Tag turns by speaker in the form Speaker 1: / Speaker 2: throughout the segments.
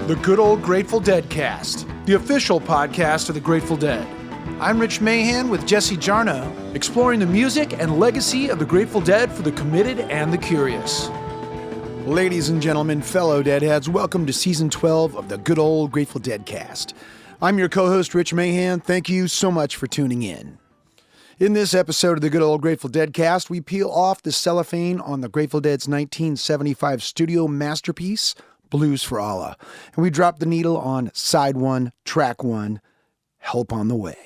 Speaker 1: The Good Old Grateful Deadcast, the official podcast of the Grateful Dead. I'm Rich Mahan with Jesse Jarnow, exploring the music and legacy of the Grateful Dead for the committed and the curious. Ladies and gentlemen, fellow Deadheads, welcome to Season 12 of the Good Old Grateful Deadcast. I'm your co-host, Rich Mahan. Thank you so much for tuning in. In this episode of the Good Old Grateful Deadcast, we peel off the cellophane on the Grateful Dead's 1975 studio masterpiece, Blues for Allah, and we drop the needle on Side 1, Track 1, Help on the Way.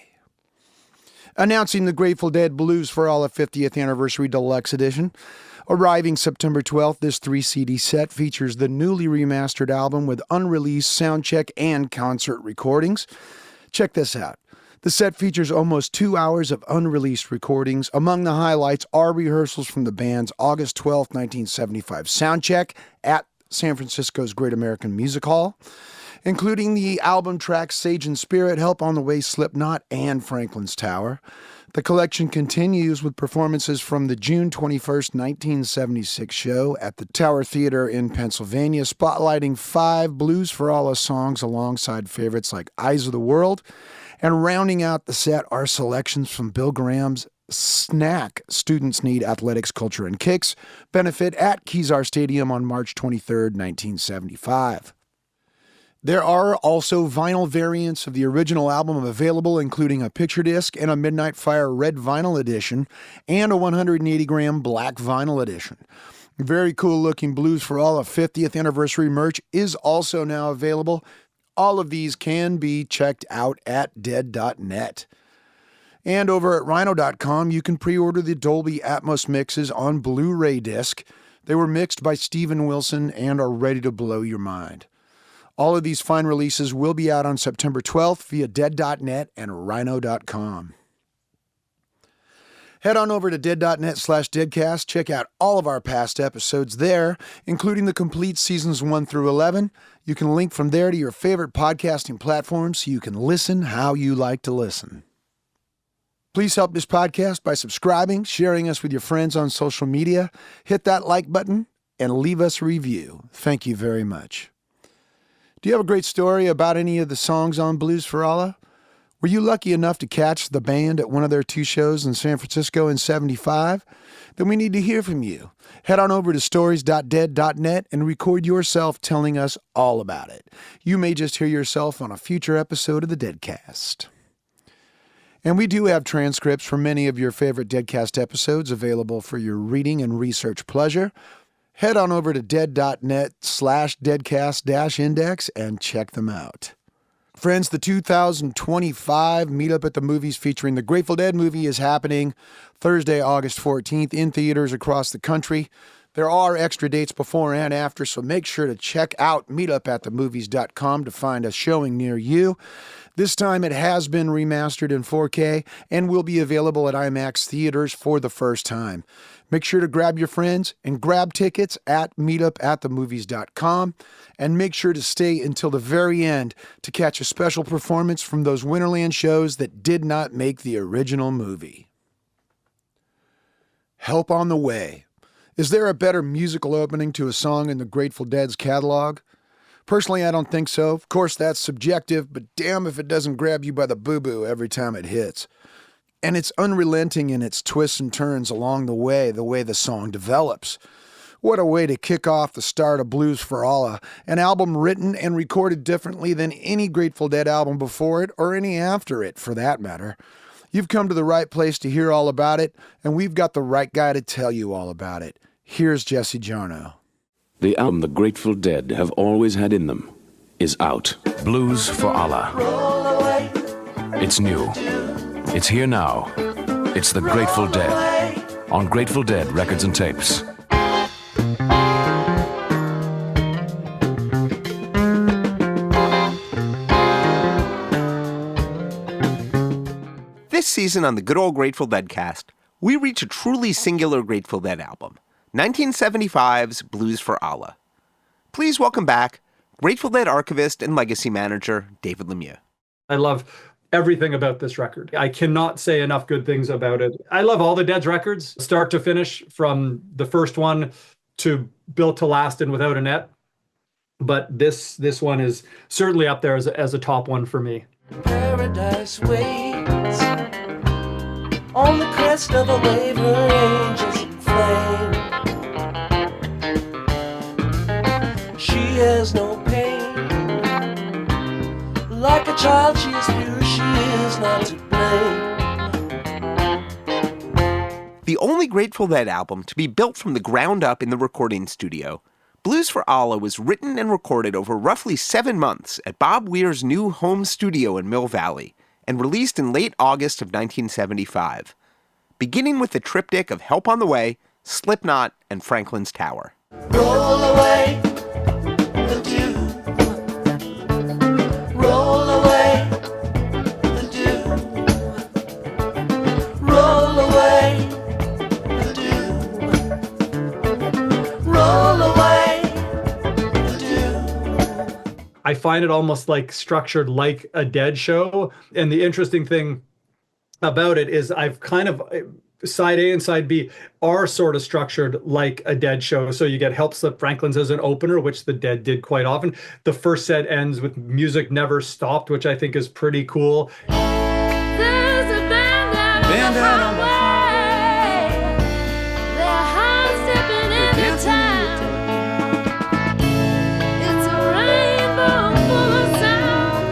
Speaker 1: Announcing the Grateful Dead Blues for Allah 50th Anniversary Deluxe Edition. Arriving September 12th, this 3-CD set features the newly remastered album with unreleased soundcheck and concert recordings. Check this out. The set features almost 2 hours of unreleased recordings. Among the highlights are rehearsals from the band's August 12, 1975 soundcheck at San Francisco's Great American Music Hall, including the album tracks Sage and Spirit, Help on the Way, Slipknot, and Franklin's Tower. The collection continues with performances from the June 21st, 1976 show at the Tower Theater in Pennsylvania, spotlighting 5 Blues for Allah songs alongside favorites like Eyes of the World. And rounding out the set are selections from Bill Graham's Snack Students Need Athletics, Culture, and Kicks benefit at Kezar Stadium on March 23, 1975. There are also vinyl variants of the original album available, including a picture disc and a Midnight Fire red vinyl edition and a 180-gram black vinyl edition. Very cool-looking Blues for Allah 50th Anniversary merch is also now available. All of these can be checked out at dead.net. And over at rhino.com, you can pre-order the Dolby Atmos mixes on Blu-ray disc. They were mixed by Steven Wilson and are ready to blow your mind. All of these fine releases will be out on September 12th via dead.net and rhino.com. Head on over to dead.net/deadcast. Check out all of our past episodes there, including the complete seasons 1 through 11. You can link from there to your favorite podcasting platform so you can listen how you like to listen. Please help this podcast by subscribing, sharing us with your friends on social media, hit that like button, and leave us a review. Thank you very much. Do you have a great story about any of the songs on Blues for Allah? Were you lucky enough to catch the band at one of their 2 shows in San Francisco in '75? Then we need to hear from you. Head on over to stories.dead.net and record yourself telling us all about it. You may just hear yourself on a future episode of the Deadcast. And we do have transcripts for many of your favorite Deadcast episodes available for your reading and research pleasure. Head on over to dead.net/deadcast-index and check them out. Friends, the 2025 Meetup at the Movies featuring the Grateful Dead movie is happening Thursday, August 14th in theaters across the country. There are extra dates before and after, so make sure to check out meetupatthemovies.com to find a showing near you. This time it has been remastered in 4K and will be available at IMAX theaters for the first time. Make sure to grab your friends and grab tickets at meetupatthemovies.com, and make sure to stay until the very end to catch a special performance from those Winterland shows that did not make the original movie. Help on the Way. Is there a better musical opening to a song in the Grateful Dead's catalog? Personally, I don't think so. Of course, that's subjective, but damn if it doesn't grab you by the boo-boo every time it hits. And it's unrelenting in its twists and turns along the way the song develops. What a way to kick off the start of Blues for Allah, an album written and recorded differently than any Grateful Dead album before it, or any after it, for that matter. You've come to the right place to hear all about it, and we've got the right guy to tell you all about it. Here's Jesse Jarnow.
Speaker 2: The album the Grateful Dead have always had in them is out. Blues for Allah. It's new. It's here now. It's the Grateful Dead on Grateful Dead Records and Tapes.
Speaker 3: This season on the Good Old Grateful Deadcast, we reach a truly singular Grateful Dead album, 1975's Blues for Allah. Please welcome back Grateful Dead archivist and legacy manager, David Lemieux.
Speaker 4: I love everything about this record. I cannot say enough good things about it. I love all the Dead's records, start to finish, from the first one to Built to Last and Without a Net. But this one is certainly up there as a top one for me.
Speaker 5: Paradise waits on the crest of a wave, her angels in flame. She has no pain. Like a child, she is pure, she is not to blame.
Speaker 3: The only Grateful Dead album to be built from the ground up in the recording studio, Blues for Allah was written and recorded over roughly 7 months at Bob Weir's new home studio in Mill Valley and released in late August of 1975, beginning with the triptych of Help on the Way, Slipknot, and Franklin's Tower.
Speaker 5: Roll away the dew. Roll away the dew. Roll away the dew. Roll away the dew.
Speaker 4: I find it almost like structured like a Dead show. And the interesting thing about it is I've kind of side A and side B are sort of structured like a Dead show. So you get Help Slip Franklin's as an opener, which the Dead did quite often. The first set ends with Music Never Stopped, which I think is pretty cool.
Speaker 6: There's a band out on the highway. They're high-stepping into town. It's a rainbow full of sound.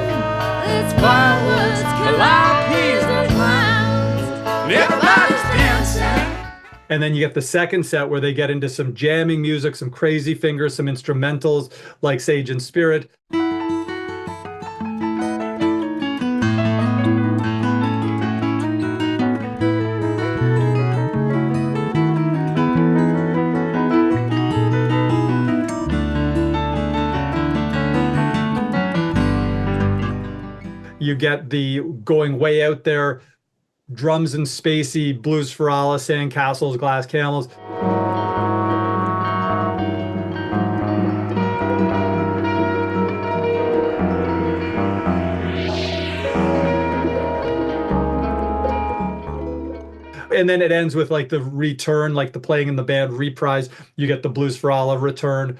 Speaker 6: It's fireworks, calliopes, and clowns. Everybody's dancing.
Speaker 4: And then you get the second set where they get into some jamming music, some crazy fingers, some instrumentals like Sage and Spirit. You get the going way out there, drums and spacey, Blues for Allah, Sandcastles, Glass Camels. And then it ends with like the return, like the playing in the band reprise. You get the Blues for Allah return.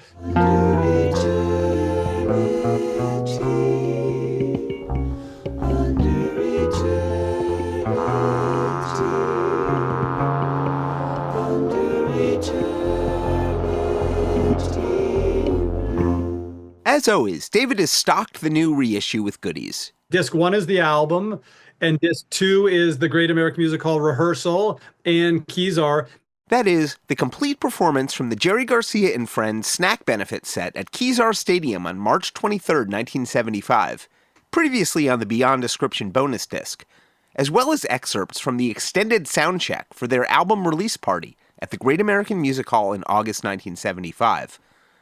Speaker 3: As always, David has stocked the new reissue with goodies.
Speaker 4: Disc 1 is the album, and Disc 2 is the Great American Music Hall rehearsal, and keys are...
Speaker 3: That is, the complete performance from the Jerry Garcia and Friends snack benefit set at Kezar Stadium on March 23, 1975, previously on the Beyond Description bonus disc, as well as excerpts from the extended soundcheck for their album release party at the Great American Music Hall in August 1975,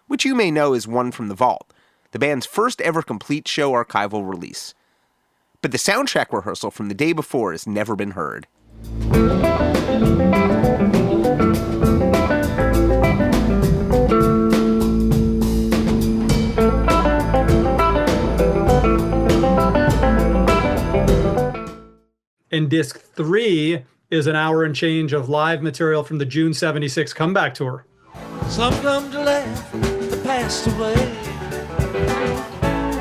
Speaker 3: which you may know is One from the Vault, the band's first ever complete show archival release. But the soundtrack rehearsal from the day before has never been heard.
Speaker 4: And Disc 3 is an hour and change of live material from the June 76 comeback tour.
Speaker 5: Some come to laugh at the past away.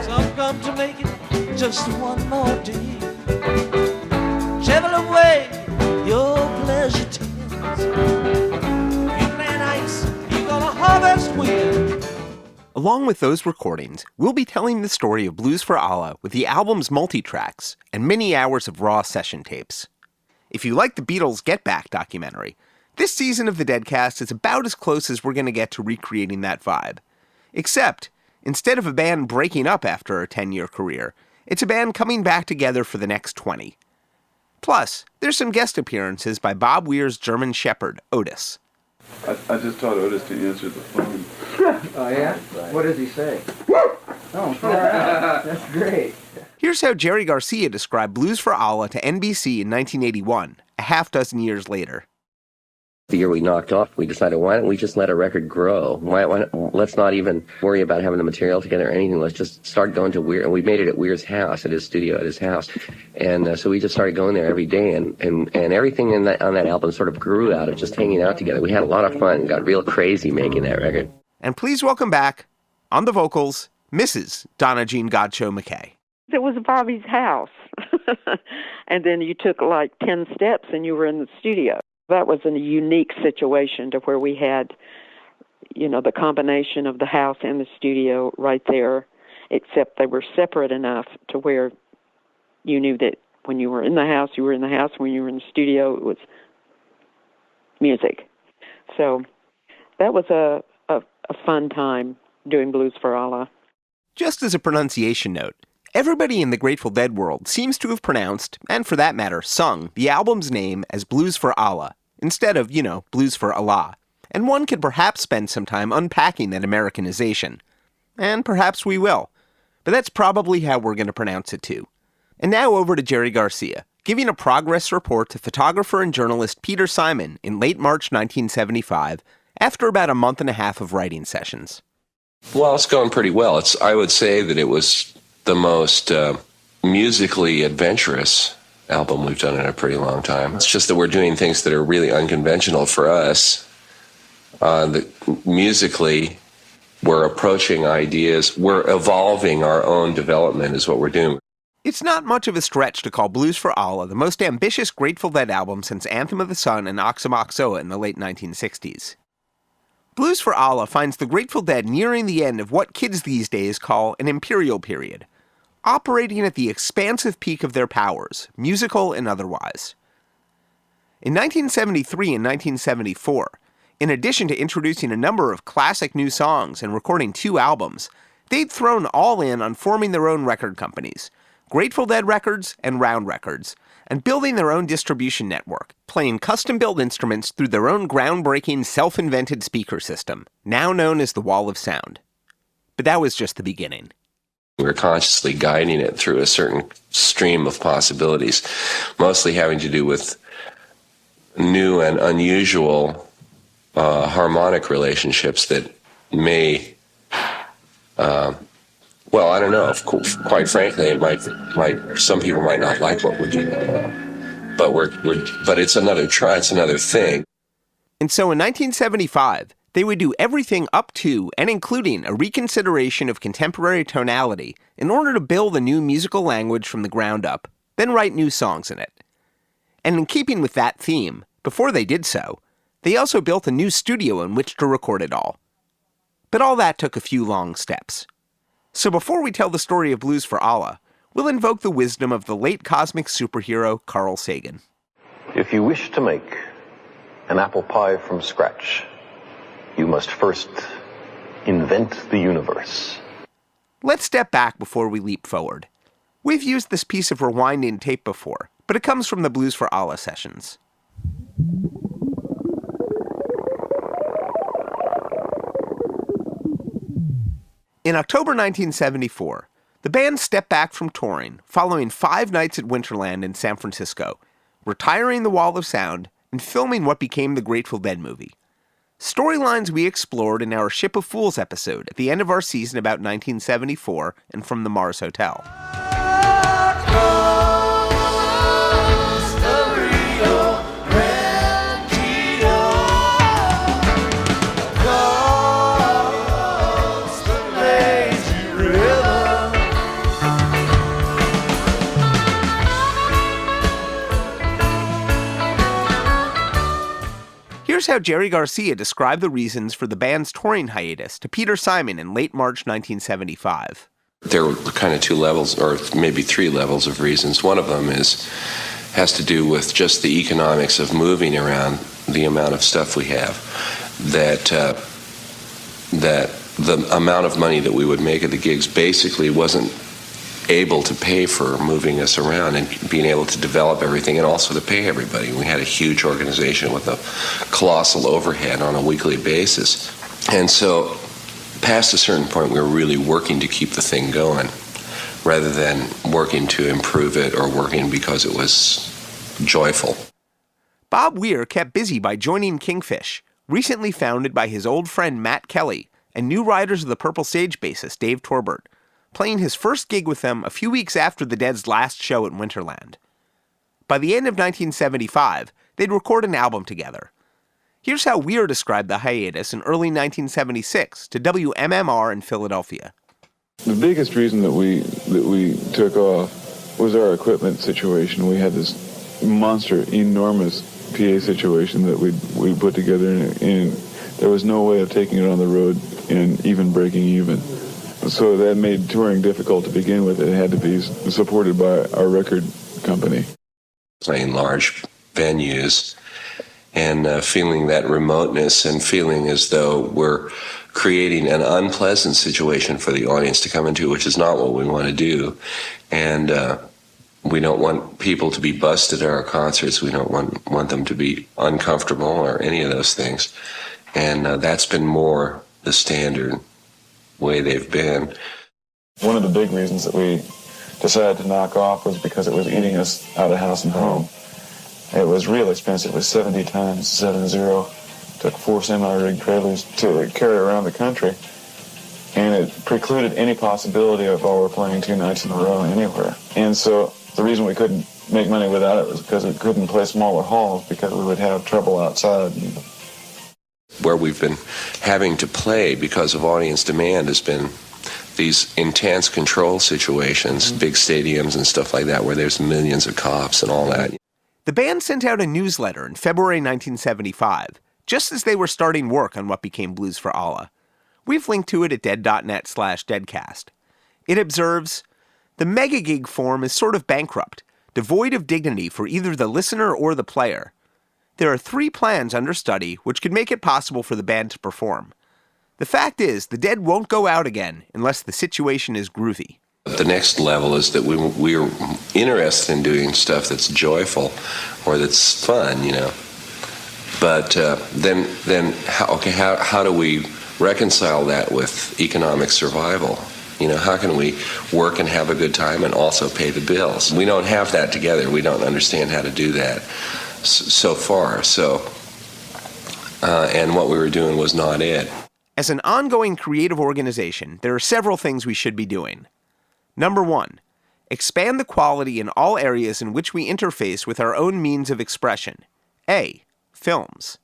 Speaker 5: Some come to make it just one more day. Travel away, your pleasure tends. You plant ice, you're gonna harvest wind.
Speaker 3: Along with those recordings, we'll be telling the story of Blues for Allah with the album's multi-tracks and many hours of raw session tapes. If you like the Beatles' Get Back documentary, this season of the Deadcast is about as close as we're going to get to recreating that vibe. Except, instead of a band breaking up after a 10-year career, it's a band coming back together for the next 20. Plus, there's some guest appearances by Bob Weir's German Shepherd, Otis.
Speaker 7: I just taught Otis to answer the phone.
Speaker 8: Oh, yeah? What does he say? Oh, far out. That's great.
Speaker 3: Here's how Jerry Garcia described Blues for Allah to NBC in 1981, a half dozen years later.
Speaker 9: The year we knocked off, we decided, why don't we just let a record grow? Let's not even worry about having the material together or anything. Let's just start going to Weir. And we made it at Weir's house, at his studio, at his house. And so we just started going there every day. And everything on that album sort of grew out of just hanging out together. We had a lot of fun and got real crazy making that record.
Speaker 3: And please welcome back On the vocals, Mrs. Donna Jean Godchaux-MacKay.
Speaker 10: It was Bobby's house. And then you took like 10 steps and you were in the studio. That was a unique situation to where we had, the combination of the house and the studio right there, except they were separate enough to where you knew that when you were in the house, you were in the house. When you were in the studio, it was music. So that was a fun time doing Blues for Allah.
Speaker 3: Just as a pronunciation note, everybody in the Grateful Dead world seems to have pronounced, and for that matter, sung, the album's name as Blues for Allah, instead of, Blues for Allah. And one could perhaps spend some time unpacking that Americanization. And perhaps we will. But that's probably how we're going to pronounce it too. And now over to Jerry Garcia, giving a progress report to photographer and journalist Peter Simon in late March 1975, after about a month and a half of writing sessions.
Speaker 11: Well, it's going pretty well. I would say that it was the most musically adventurous album we've done in a pretty long time. It's just that we're doing things that are really unconventional for us. Musically, we're approaching ideas. We're evolving our own development is what we're doing.
Speaker 3: It's not much of a stretch to call Blues for Allah the most ambitious Grateful Dead album since Anthem of the Sun and Oxomoxoa in the late 1960s. Blues for Allah finds the Grateful Dead nearing the end of what kids these days call an imperial period, operating at the expansive peak of their powers, musical and otherwise. In 1973 and 1974, in addition to introducing a number of classic new songs and recording 2 albums, they'd thrown all in on forming their own record companies, Grateful Dead Records and Round Records, and building their own distribution network, playing custom-built instruments through their own groundbreaking self-invented speaker system, now known as the Wall of Sound. But that was just the beginning.
Speaker 11: We're consciously guiding it through a certain stream of possibilities, mostly having to do with new and unusual harmonic relationships that may, I don't know. Quite frankly, it might. Some people might not like what we're doing, but it's another try. It's another thing.
Speaker 3: And so, in 1975, they would do everything up to and including a reconsideration of contemporary tonality in order to build a new musical language from the ground up, then write new songs in it. And in keeping with that theme, before they did so, they also built a new studio in which to record it all. But all that took a few long steps. So before we tell the story of Blues for Allah, we'll invoke the wisdom of the late cosmic superhero Carl Sagan.
Speaker 12: If you wish to make an apple pie from scratch, you must first invent the universe.
Speaker 3: Let's step back before we leap forward. We've used this piece of rewinding tape before, but it comes from the Blues for Allah sessions. In October 1974, the band stepped back from touring following 5 nights at Winterland in San Francisco, retiring the Wall of Sound and filming what became the Grateful Dead movie. Storylines we explored in our Ship of Fools episode at the end of our season about 1974 and from the Mars Hotel. Here's how Jerry Garcia described the reasons for the band's touring hiatus to Peter Simon in late March 1975.
Speaker 11: There were kind of 2 levels, or maybe 3 levels of reasons. One of them has to do with just the economics of moving around the amount of stuff we have. That the amount of money that we would make at the gigs basically wasn't able to pay for moving us around and being able to develop everything and also to pay everybody. We had a huge organization with a colossal overhead on a weekly basis. And so past a certain point, we were really working to keep the thing going rather than working to improve it or working because it was joyful.
Speaker 3: Bob Weir kept busy by joining Kingfish, recently founded by his old friend Matt Kelly and new Riders of the Purple Sage bassist Dave Torbert, playing his first gig with them a few weeks after the Dead's last show at Winterland. By the end of 1975, they'd record an album together. Here's how Weir described the hiatus in early 1976 to WMMR in Philadelphia.
Speaker 7: The biggest reason that we took off was our equipment situation. We had this monster, enormous PA situation that we put together, and there was no way of taking it on the road and even breaking even. So that made touring difficult to begin with. It had to be supported by our record company.
Speaker 11: Playing large venues and feeling that remoteness and feeling as though we're creating an unpleasant situation for the audience to come into, which is not what we want to do. And we don't want people to be busted at our concerts. We don't want them to be uncomfortable or any of those things. And that's been more the standard way they've been.
Speaker 7: One of the big reasons that we decided to knock off was because it was eating us out of house and home. It was real expensive. It was 70 tons, 70. Took 4 semi-rig trailers to carry around the country. And it precluded any possibility of our playing 2 nights in a row anywhere. And so the reason we couldn't make money without it was because we couldn't play smaller halls because we would have trouble outside.
Speaker 11: Where we've been having to play because of audience demand has been these intense control situations, big stadiums and stuff like that, where there's millions of cops and all that.
Speaker 3: The band sent out a newsletter in February 1975, just as they were starting work on what became Blues for Allah. We've linked to it at dead.net/deadcast. It observes, "The mega gig form is sort of bankrupt, devoid of dignity for either the listener or the player. There are 3 plans under study which could make it possible for the band to perform. The fact is, the Dead won't go out again unless the situation is groovy."
Speaker 11: The next level is that we're interested in doing stuff that's joyful or that's fun, you know. But then how do we reconcile that with economic survival? You know, how can we work and have a good time and also pay the bills? We don't have that together. We don't understand how to do that so far. And what we were doing was not it.
Speaker 3: As an ongoing creative organization, there are several things we should be doing. Number 1, expand the quality in all areas in which we interface with our own means of expression. A, films.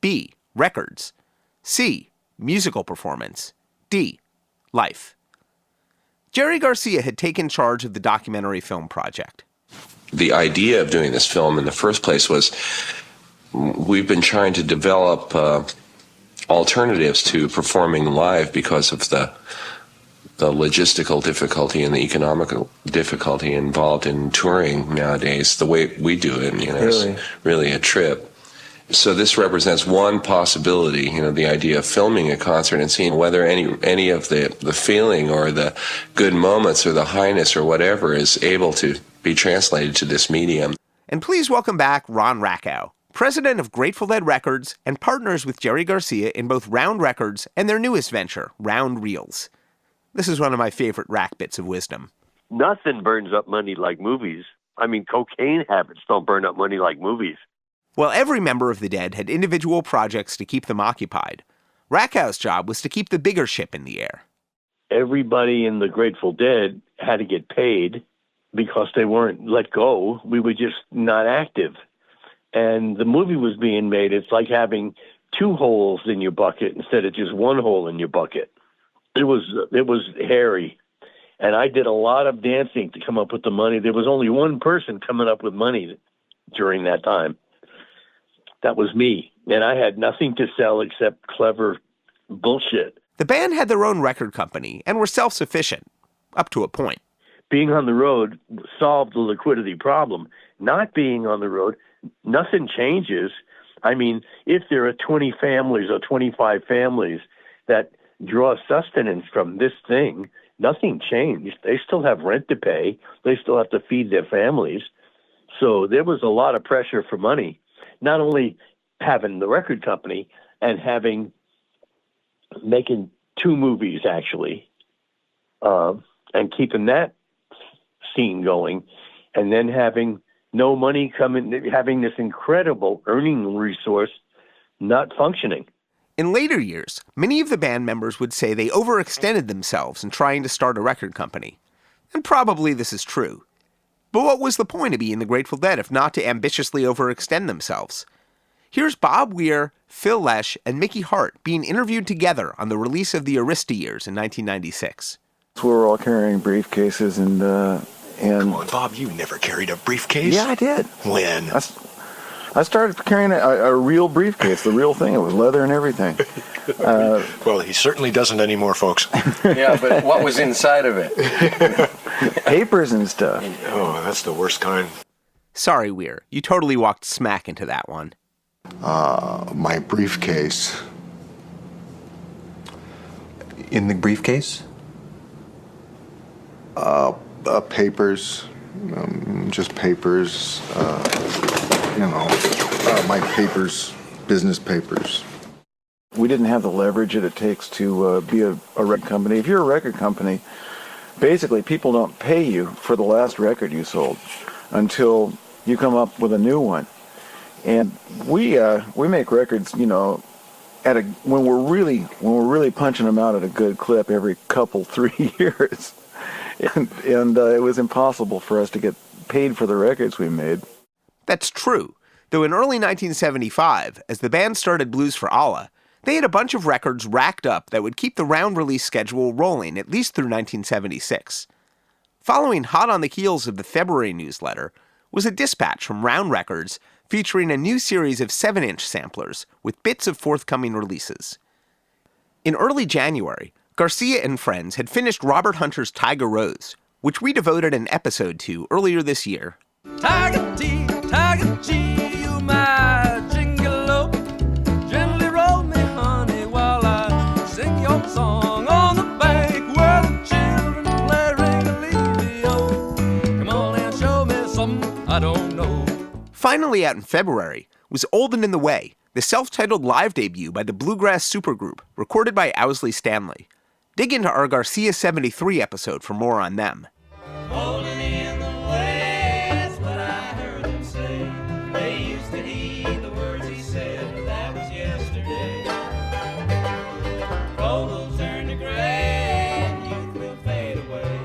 Speaker 3: B, records. C, musical performance. D, life. Jerry Garcia had taken charge of the documentary film project.
Speaker 11: The idea of doing this film in the first place was we've been trying to develop alternatives to performing live because of the logistical difficulty and the economical difficulty involved in touring nowadays. The way we do it, you know, is really a trip. So this represents one possibility, you know, the idea of filming a concert and seeing whether any of the feeling or the good moments or the highness or whatever is able to be translated to this medium.
Speaker 3: And please welcome back Ron Rakow, president of Grateful Dead Records and partners with Jerry Garcia in both Round Records and their newest venture, Round Reels. This is one of my favorite Rack bits of wisdom.
Speaker 13: Nothing burns up money like movies. I mean, cocaine habits don't burn up money like movies.
Speaker 3: While every member of the Dead had individual projects to keep them occupied, Rakow's job was to keep the bigger ship in the air.
Speaker 13: Everybody in the Grateful Dead had to get paid because they weren't let go. We were just not active. And the movie was being made. It's like having 2 holes in your bucket instead of just 1 hole in your bucket. It was hairy. And I did a lot of dancing to come up with the money. There was only one person coming up with money during that time. That was me. And I had nothing to sell except clever bullshit.
Speaker 3: The band had their own record company and were self-sufficient, up to a point.
Speaker 13: Being on the road solved the liquidity problem. Not being on the road, nothing changes. I mean, if there are 20 families or 25 families that draw sustenance from this thing, nothing changed. They still have rent to pay. They still have to feed their families. So there was a lot of pressure for money, not only having the record company and making 2 movies actually, and keeping that scene going, and then having no money coming, having this incredible earning resource not functioning.
Speaker 3: In later years, many of the band members would say they overextended themselves in trying to start a record company. And probably this is true. But what was the point of being the Grateful Dead if not to ambitiously overextend themselves? Here's Bob Weir, Phil Lesh, and Mickey Hart being interviewed together on the release of the Arista Years in 1996.
Speaker 7: So we were all carrying briefcases and
Speaker 14: Come on, Bob, you never carried a briefcase?
Speaker 7: Yeah, I did.
Speaker 14: When?
Speaker 7: I started carrying a real briefcase, the real thing. It was leather and everything.
Speaker 14: Well, he certainly doesn't anymore, folks.
Speaker 9: Yeah, but what was inside of it?
Speaker 7: Papers and stuff.
Speaker 14: Oh, that's the worst kind.
Speaker 3: Sorry, Weir. You totally walked smack into that one.
Speaker 14: My briefcase.
Speaker 15: In the briefcase?
Speaker 14: Papers. Just papers. My papers. Business papers.
Speaker 7: We didn't have the leverage that it takes to be a record company. If you're a record company, basically people don't pay you for the last record you sold until you come up with a new one. And we make records, when we're really punching them out at a good clip every 3 years. And it was impossible for us to get paid for the records we made.
Speaker 3: That's true, though in early 1975, as the band started Blues for Allah, they had a bunch of records racked up that would keep the round release schedule rolling at least through 1976. Following hot on the heels of the February newsletter was a dispatch from Round Records featuring a new series of 7-inch samplers with bits of forthcoming releases. In early January, Garcia and friends had finished Robert Hunter's Tiger Rose, which we devoted an episode to earlier this year.
Speaker 5: Tiger T, you my jingle, gently roll me, honey, while I sing your song on the bank where the children play ring-a-lee-o. Come on and show me something I don't know.
Speaker 3: Finally out in February was Old and in the Way, the self-titled live debut by the bluegrass supergroup, recorded by Owsley Stanley. Dig into our Garcia 73 episode for more on them.
Speaker 5: Holding in the way, that's what I heard them say. They used to heed the words he said, but that was yesterday. Gold will turn to gray, and youth will fade away.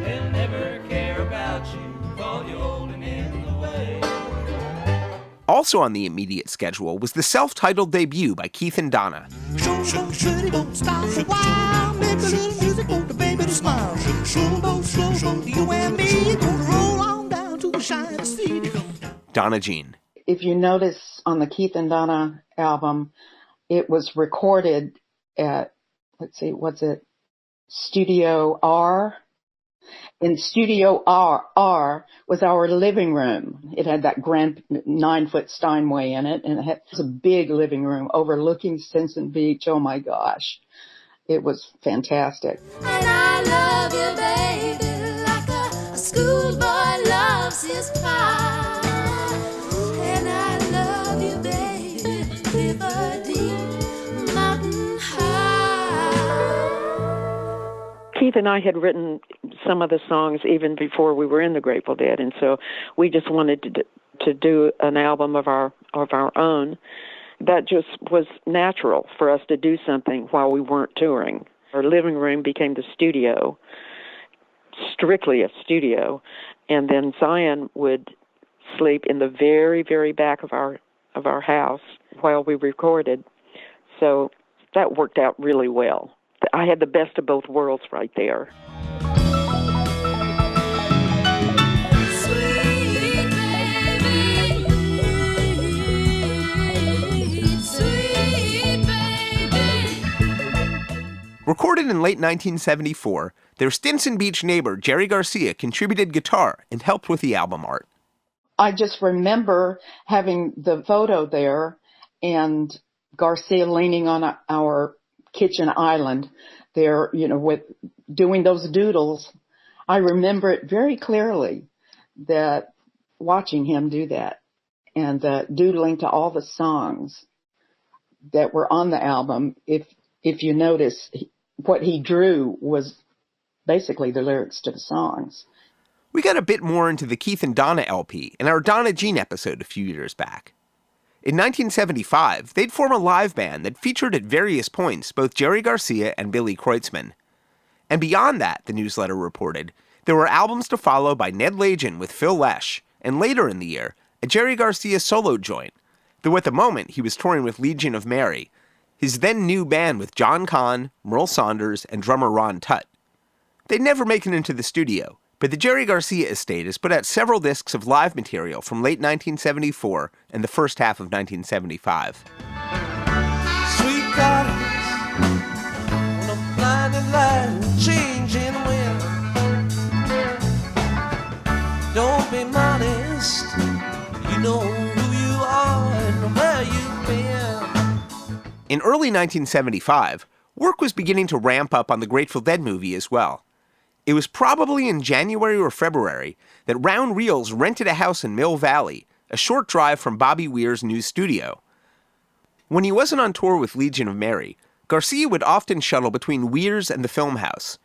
Speaker 5: They'll never care about you, call you old and in the way.
Speaker 3: Also on the immediate schedule was the self-titled debut by Keith and Donna.
Speaker 5: Don't stop a while, make a little music for the baby to smile. You and me gonna roll on down to the shiny sea.
Speaker 3: Donna Jean.
Speaker 10: If you notice on the Keith and Donna album, it was recorded at, Studio R? In Studio R was our living room. It had that grand 9-foot Steinway in it, and it was a big living room overlooking Stinson Beach. Oh my gosh. It was fantastic.
Speaker 6: And I love you, baby, like a schoolboy loves his pie. And I love you, baby, with a deep mountain high.
Speaker 10: Keith and I had written some of the songs even before we were in the Grateful Dead, and so we just wanted to do an album of our own. That just was natural for us to do something while we weren't touring. Our living room became the studio, strictly a studio, and then Zion would sleep in the very, very back of our house while we recorded. So that worked out really well. I had the best of both worlds right there.
Speaker 3: Recorded in late 1974, their Stinson Beach neighbor, Jerry Garcia, contributed guitar and helped with the album art.
Speaker 10: I just remember having the photo there and Garcia leaning on our kitchen island there, with doing those doodles. I remember it very clearly, that watching him do that and doodling to all the songs that were on the album. If you notice, what he drew was basically the lyrics to the songs.
Speaker 3: We got a bit more into the Keith and Donna LP in our Donna Jean episode a few years back. In 1975, they'd form a live band that featured at various points both Jerry Garcia and Billy Kreutzmann. And beyond that, the newsletter reported, there were albums to follow by Ned Lagin with Phil Lesh, and later in the year, a Jerry Garcia solo joint, though at the moment he was touring with Legion of Mary, his then new band with John Conn, Merle Saunders, and drummer Ron Tutt. They'd never make it into the studio, but the Jerry Garcia estate has put out several discs of live material from late 1974 and the first half of 1975.
Speaker 5: Sweet goddess, on a blinding light, changing wind. Don't be modest, you know who you are and where you've been.
Speaker 3: In early 1975, work was beginning to ramp up on the Grateful Dead movie as well. It was probably in January or February that Round Reels rented a house in Mill Valley, a short drive from Bobby Weir's new studio. When he wasn't on tour with Legion of Mary, Garcia would often shuttle between Weir's and the film house.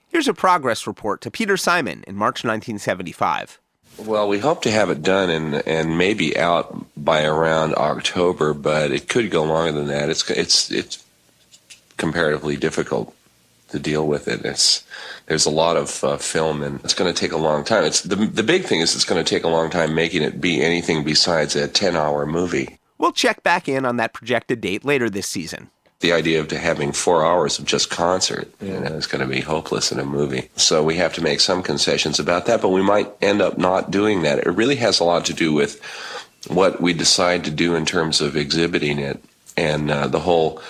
Speaker 3: Here's a progress report to Peter Simon in March 1975.
Speaker 11: Well, we hope to have it done and maybe out by around October, but it could go longer than that. It's comparatively difficult to deal with it. There's a lot of film, and it's going to take a long time. The big thing is it's going to take a long time making it be anything besides a 10-hour movie.
Speaker 3: We'll check back in on that projected date later this season.
Speaker 11: The idea of having 4 hours of just concert, is going to be hopeless in a movie. So we have to make some concessions about that, but we might end up not doing that. It really has a lot to do with what we decide to do in terms of exhibiting it, and the whole.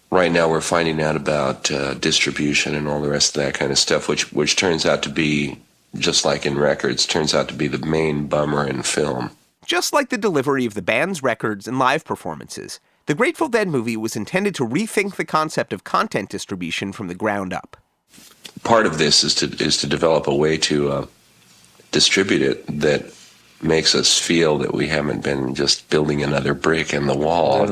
Speaker 11: Right now we're finding out about distribution and all the rest of that kind of stuff, which turns out to be, just like in records, turns out to be the main bummer in film.
Speaker 3: Just like the delivery of the band's records and live performances, the Grateful Dead movie was intended to rethink the concept of content distribution from the ground up.
Speaker 11: Part of this is to develop a way to distribute it that makes us feel that we haven't been just building another brick in the wall.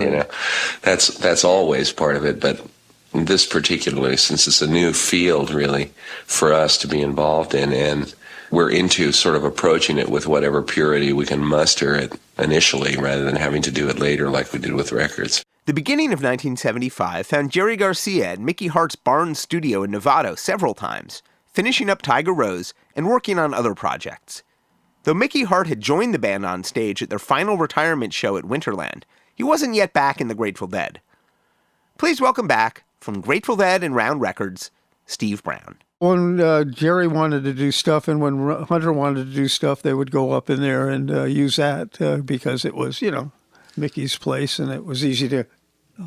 Speaker 11: That's always part of it, but this particularly, since it's a new field really for us to be involved in, and we're into sort of approaching it with whatever purity we can muster it initially rather than having to do it later like we did with records.
Speaker 3: The beginning of 1975 found Jerry Garcia at Mickey Hart's Barn studio in Novato several times, finishing up Tiger Rose and working on other projects. Though Mickey Hart had joined the band on stage at their final retirement show at Winterland, he wasn't yet back in the Grateful Dead. Please welcome back, from Grateful Dead and Round Records, Steve Brown.
Speaker 16: When Jerry wanted to do stuff and when Hunter wanted to do stuff, they would go up in there and use that because it was, Mickey's place and it was easy to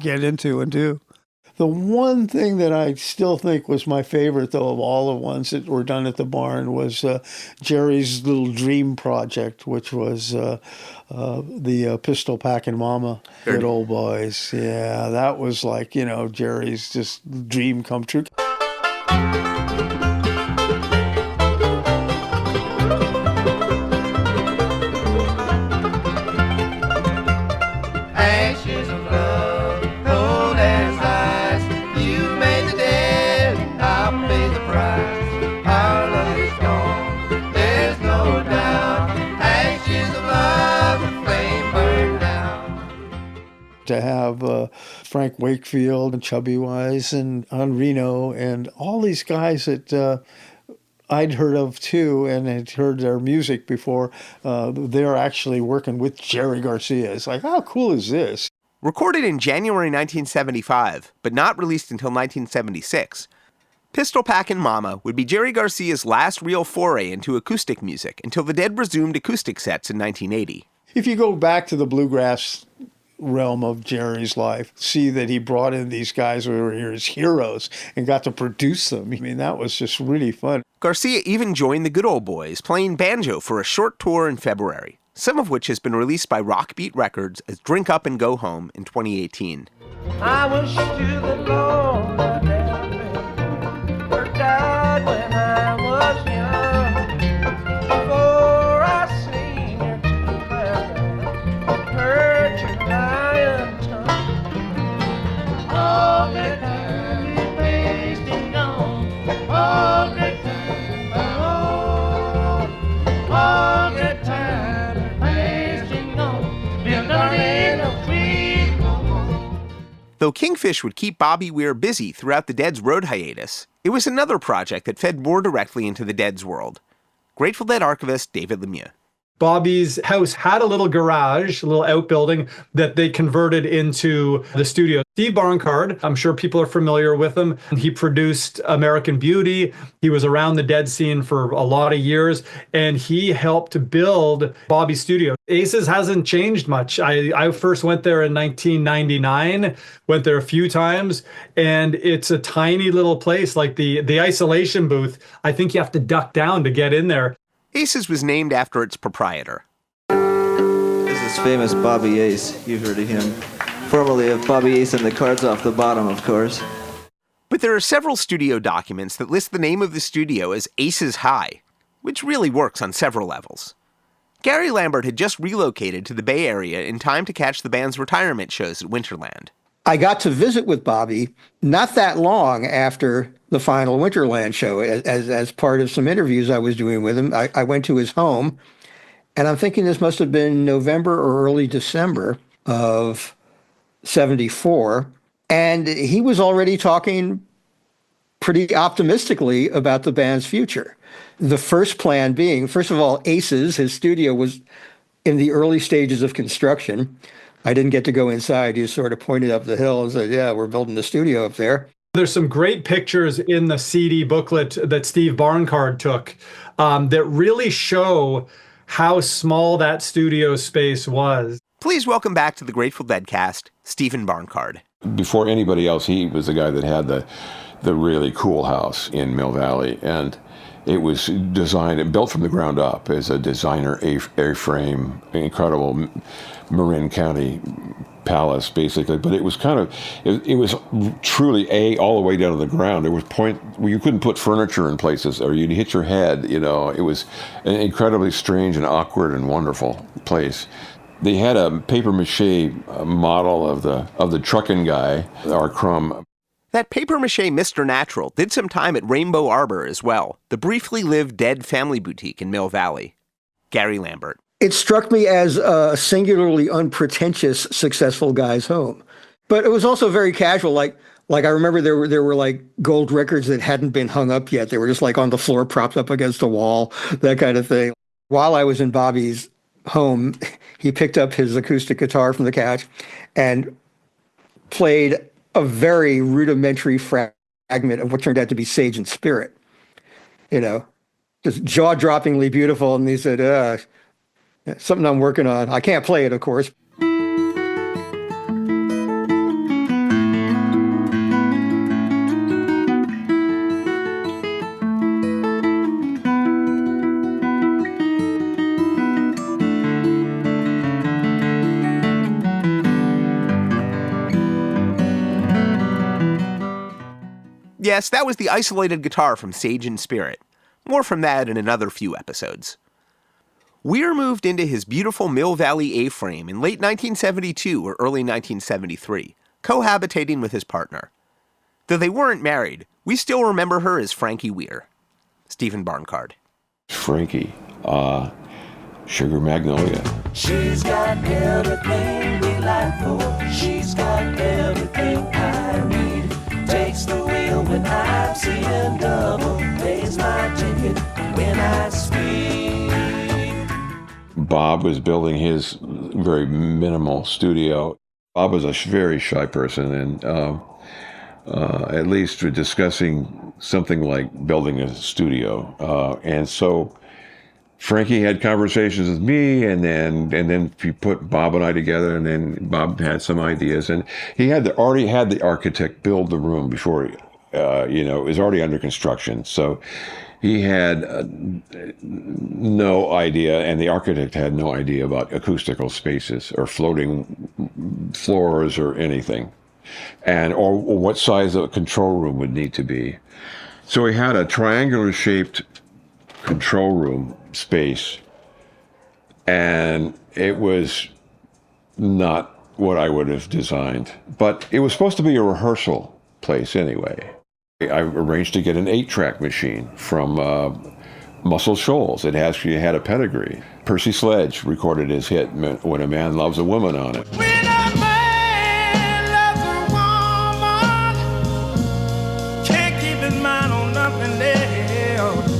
Speaker 16: get into and do. The one thing that I still think was my favorite, though, of all the ones that were done at the barn was Jerry's little dream project, which was the Pistol Packin' Mama, Good Old Boys. Yeah, that was like, Jerry's just dream come true.
Speaker 5: Ashes of love, cold as ice. You made the dead, I'll pay the price. Our love is gone, there's no doubt. Ashes of love, the flame burned out.
Speaker 16: To have Frank Wakefield and Chubby Wise and Reno and all these guys that I'd heard of too and had heard their music before, they're actually working with Jerry Garcia. It's like, how cool is this?
Speaker 3: Recorded in January 1975, but not released until 1976, Pistol Packin' Mama would be Jerry Garcia's last real foray into acoustic music until the Dead resumed acoustic sets in 1980.
Speaker 16: If you go back to the bluegrass realm of Jerry's life, see that he brought in these guys who were his heroes and got to produce them. I mean, that was just really fun.
Speaker 3: Garcia even joined the Good Old Boys, playing banjo for a short tour in February, some of which has been released by Rockbeat Records as Drink Up and Go Home in 2018.
Speaker 5: I wish to the Lord that never died when I was young. Before I seen your two paradise, heard your lion tongue. All the time you wasting on, all the time, all the time you wasting on, you're not in a week no more.
Speaker 3: Though Kingfish would keep Bobby Weir busy throughout the Dead's road hiatus, it was another project that fed more directly into the Dead's world. Grateful Dead archivist David Lemieux.
Speaker 4: Bobby's house had a little garage, a little outbuilding that they converted into the studio. Steve Barncard, I'm sure people are familiar with him. He produced American Beauty. He was around the Dead scene for a lot of years, and he helped build Bobby's studio. Aces hasn't changed much. I first went there in 1999, went there a few times, and it's a tiny little place. Like the isolation booth, I think you have to duck down to get in there.
Speaker 3: Aces was named after its proprietor.
Speaker 17: This is famous Bobby Ace. You've heard of him. Formerly of Bobby Ace and the Cards Off the Bottom, of course.
Speaker 3: But there are several studio documents that list the name of the studio as Aces High, which really works on several levels. Gary Lambert had just relocated to the Bay Area in time to catch the band's retirement shows at Winterland.
Speaker 8: I got to visit with Bobby not that long after the final Winterland show. As part of some interviews I was doing with him, I went to his home, and I'm thinking this must have been November or early December of 74, and he was already talking pretty optimistically about the band's future. The first plan being, first of all, Aces, his studio, was in the early stages of construction. I didn't get to go inside. He sort of pointed up the hill and said, yeah, we're building the studio up there.
Speaker 4: There's some great pictures in the CD booklet that Steve Barncard took that really show how small that studio space was.
Speaker 3: Please welcome back to the Grateful Deadcast, Stephen Barncard.
Speaker 18: Before anybody else, he was the guy that had the really cool house in Mill Valley, and it was designed and built from the ground up as a designer A-frame, incredible Marin County palace, basically. But it was it was truly all the way down to the ground. There was point where you couldn't put furniture in places, or you'd hit your head. It was an incredibly strange and awkward and wonderful place. They had a paper mache model of the trucking guy, our Crumb.
Speaker 3: That papier-mâché Mr. Natural did some time at Rainbow Arbor as well, the briefly lived dead family boutique in Mill Valley. Gary Lambert.
Speaker 8: It struck me as a singularly unpretentious, successful guy's home. But it was also very casual. Like I remember there were like gold records that hadn't been hung up yet. They were just like on the floor, propped up against a wall, that kind of thing. While I was in Bobby's home, he picked up his acoustic guitar from the couch and played a very rudimentary fragment of what turned out to be Sage and Spirit. Just jaw-droppingly beautiful. And he said, something I'm working on. I can't play it, of course.
Speaker 3: Yes, that was the isolated guitar from Sage and Spirit. More from that in another few episodes. Weir moved into his beautiful Mill Valley A-frame in late 1972 or early 1973, cohabitating with his partner. Though they weren't married, we still remember her as Frankie Weir. Stephen Barncard.
Speaker 18: Frankie, Sugar Magnolia.
Speaker 5: She's got everything we like for. She's got everything I need. Takes the wheel when I'm seeing double. Pays my ticket when I speed.
Speaker 18: Bob was building his very minimal studio. Bob was a very shy person, and at least we're discussing something like building a studio. And so Frankie had conversations with me, and then he put Bob and I together, and then Bob had some ideas, and he already had the architect build the room before, it was already under construction. So he had no idea, and the architect had no idea about acoustical spaces or floating floors or anything, or what size a control room would need to be. So he had a triangular-shaped control room space, and it was not what I would have designed, but it was supposed to be a rehearsal place anyway. I arranged to get an 8-track machine from Muscle Shoals. It actually had a pedigree. Percy Sledge recorded his hit When a Man Loves a Woman on it.
Speaker 5: When a man loves a woman, can't keep his mind on nothing else.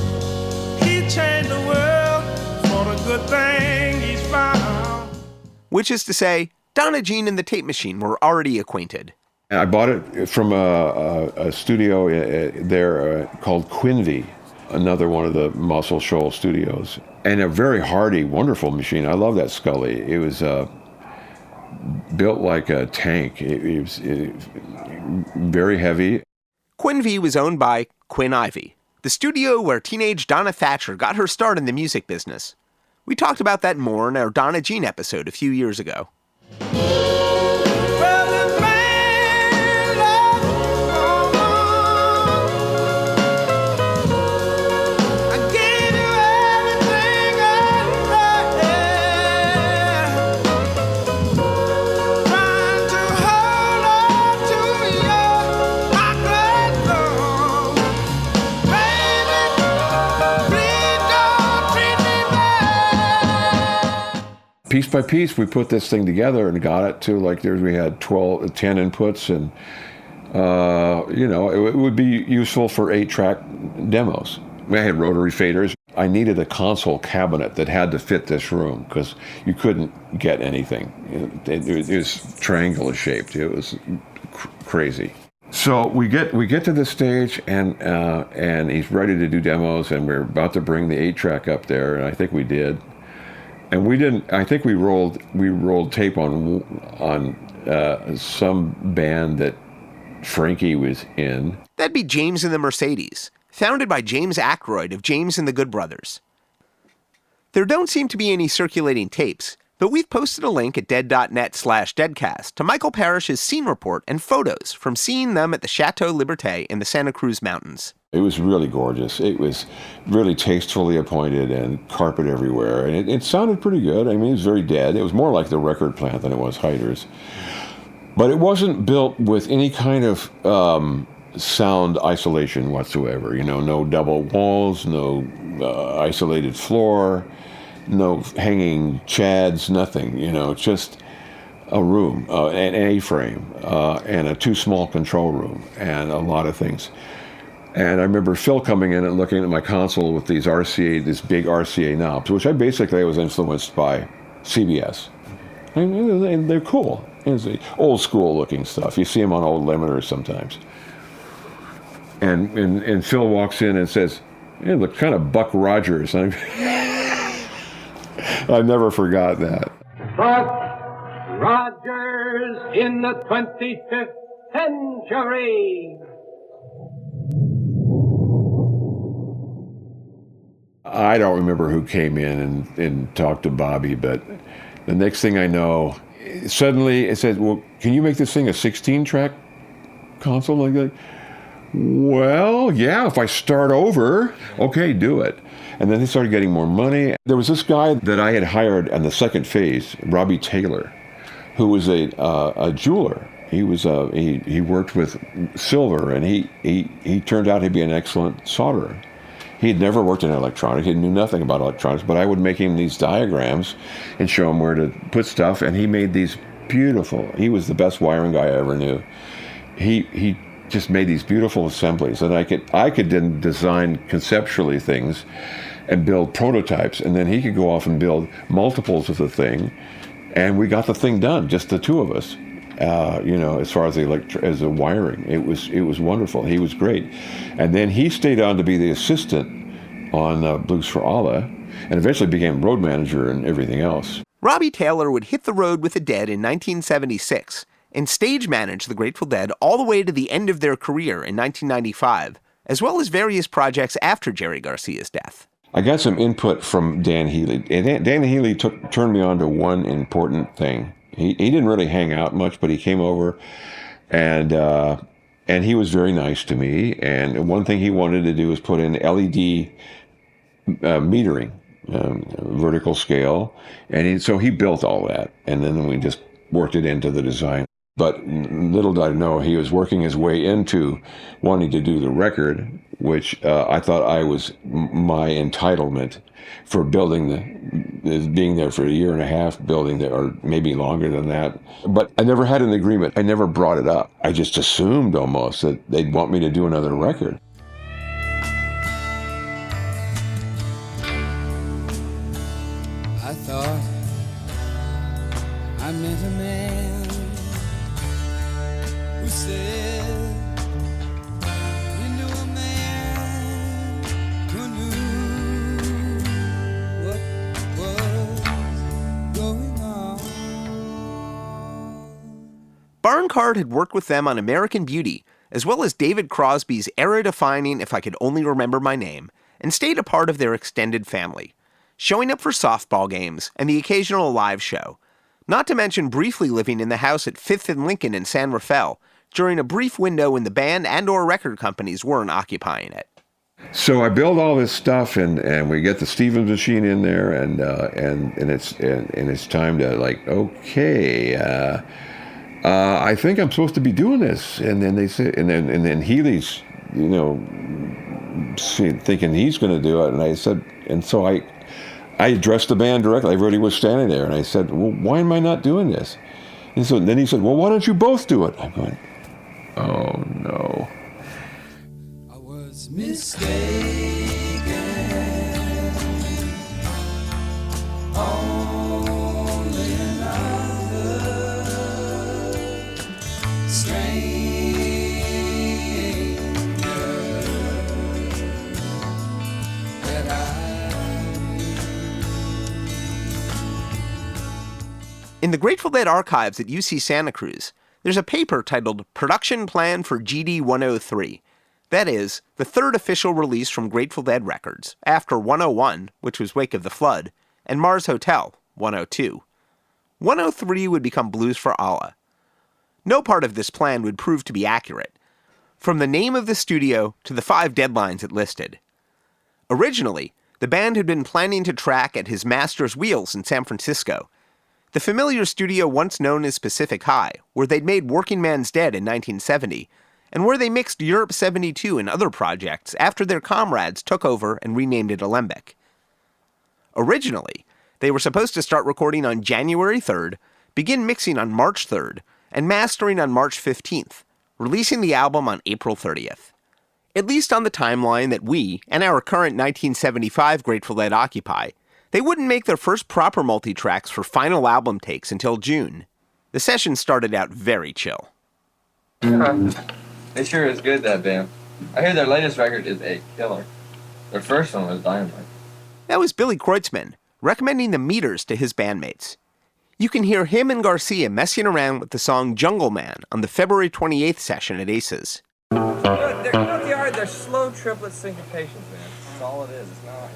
Speaker 5: He changed the world for the good thing.
Speaker 3: which is to say, Donna, Jean, and the tape machine were already acquainted.
Speaker 18: I bought it from a studio there called Quinvy, another one of the Muscle Shoals studios, and a very hardy, wonderful machine. I love that Scully. It was built like a tank. It was very heavy.
Speaker 3: Quinvy was owned by Quinn Ivey, the studio where teenage Donna Thatcher got her start in the music business. We talked about that more in our Donna Jean episode a few years ago.
Speaker 18: Piece by piece, we put this thing together and got it to we had 10 inputs, and it would be useful for 8-track demos. I had rotary faders. I needed a console cabinet that had to fit this room because you couldn't get anything. It was triangular shaped. It was crazy. So we get to this stage, and he's ready to do demos, and we're about to bring the 8-track up there, and I think we did. And we didn't. I think we rolled tape on some band that Frankie was in.
Speaker 3: That'd be James and the Mercedes, founded by James Aykroyd of James and the Good Brothers. There don't seem to be any circulating tapes, but we've posted a link at dead.net/deadcast to Michael Parrish's scene report and photos from seeing them at the Chateau Liberté in the Santa Cruz Mountains.
Speaker 18: It was really gorgeous. It was really tastefully appointed and carpet everywhere. And it sounded pretty good. I mean, it was very dead. It was more like the record plant than it was Hyder's. But it wasn't built with any kind of sound isolation whatsoever. No double walls, no isolated floor, no hanging chads, nothing. Just a room, an A-frame, and a too small control room, and a lot of things. And I remember Phil coming in and looking at my console with these big RCA knobs, which I was influenced by CBS. And they're cool. It's old school looking stuff. You see them on old Lemieux sometimes. And Phil walks in and says, "Hey, look, kind of Buck Rogers." I've never forgot that.
Speaker 19: Buck Rogers in the 25th century.
Speaker 18: I don't remember who came in and talked to Bobby, but the next thing I know, suddenly it said, "Well, can you make this thing a 16-track console?" Like that. Well, yeah, if I start over, okay, do it. And then they started getting more money. There was this guy that I had hired on the second phase, Robbie Taylor, who was a jeweler. He was he worked with silver, and he turned out to be an excellent solderer. He had never worked in electronics. He knew nothing about electronics, but I would make him these diagrams and show him where to put stuff, and he made these beautiful. He was the best wiring guy I ever knew. He just made these beautiful assemblies, and I could then design conceptually things and build prototypes, and then he could go off and build multiples of the thing, and we got the thing done, just the two of us. As far as the wiring, it was wonderful. He was great, and then he stayed on to be the assistant on Blues for Allah, and eventually became road manager and everything else.
Speaker 3: Robbie Taylor would hit the road with the Dead in 1976 and stage manage the Grateful Dead all the way to the end of their career in 1995, as well as various projects after Jerry Garcia's death.
Speaker 18: I got some input from Dan Healy, and Dan Healy turned me on to one important thing. He didn't really hang out much, but he came over, and he was very nice to me. And one thing he wanted to do was put in LED metering, vertical scale, and so he built all that, and then we just worked it into the design. But little did I know, he was working his way into wanting to do the record, which I thought I was my entitlement for being there for a year and a half, building there, or maybe longer than that. But I never had an agreement. I never brought it up. I just assumed almost that they'd want me to do another record.
Speaker 20: I thought
Speaker 3: Barncard had worked with them on American Beauty, as well as David Crosby's era-defining If I Could Only Remember My Name, and stayed a part of their extended family, showing up for softball games and the occasional live show, not to mention briefly living in the house at 5th and Lincoln in San Rafael during a brief window when the band and/or record companies weren't occupying it.
Speaker 18: So I build all this stuff, and we get the Stevens machine in there, and it's time to, like, okay, I think I'm supposed to be doing this. And then they say, and then Healy's, thinking he's going to do it, and I said, and so I addressed the band directly. Everybody was standing there, and I said, well, why am I not doing this? And so then he said, well, why don't you both do it? I'm going, oh no.
Speaker 5: I was mistaken. Only another stranger that
Speaker 3: In the Grateful Dead archives at UC Santa Cruz, there's a paper titled Production Plan for GD 103. That is, the third official release from Grateful Dead Records, after 101, which was Wake of the Flood, and Mars Hotel, 102. 103 would become Blues for Allah. No part of this plan would prove to be accurate, from the name of the studio to the 5 deadlines it listed. Originally, the band had been planning to track at his master's wheels in San Francisco, the familiar studio once known as Pacific High, where they'd made Working Man's Dead in 1970, and where they mixed Europe 72 and other projects after their comrades took over and renamed it Alembic. Originally, they were supposed to start recording on January 3rd, begin mixing on March 3rd, and mastering on March 15th, releasing the album on April 30th. At least on the timeline that we, and our current 1975 Grateful Dead occupy, they wouldn't make their first proper multi-tracks for final album takes until June. The session started out very chill.
Speaker 20: It sure is good, that band. I hear their latest record is a killer. Their first one was Dynamite.
Speaker 3: That was Billy Kreutzmann, recommending the Meters to his bandmates. You can hear him and Garcia messing around with the song Jungle Man on the February 28th session at Aces.
Speaker 20: They're slow triplet syncopations, man. That's all it is. It's not,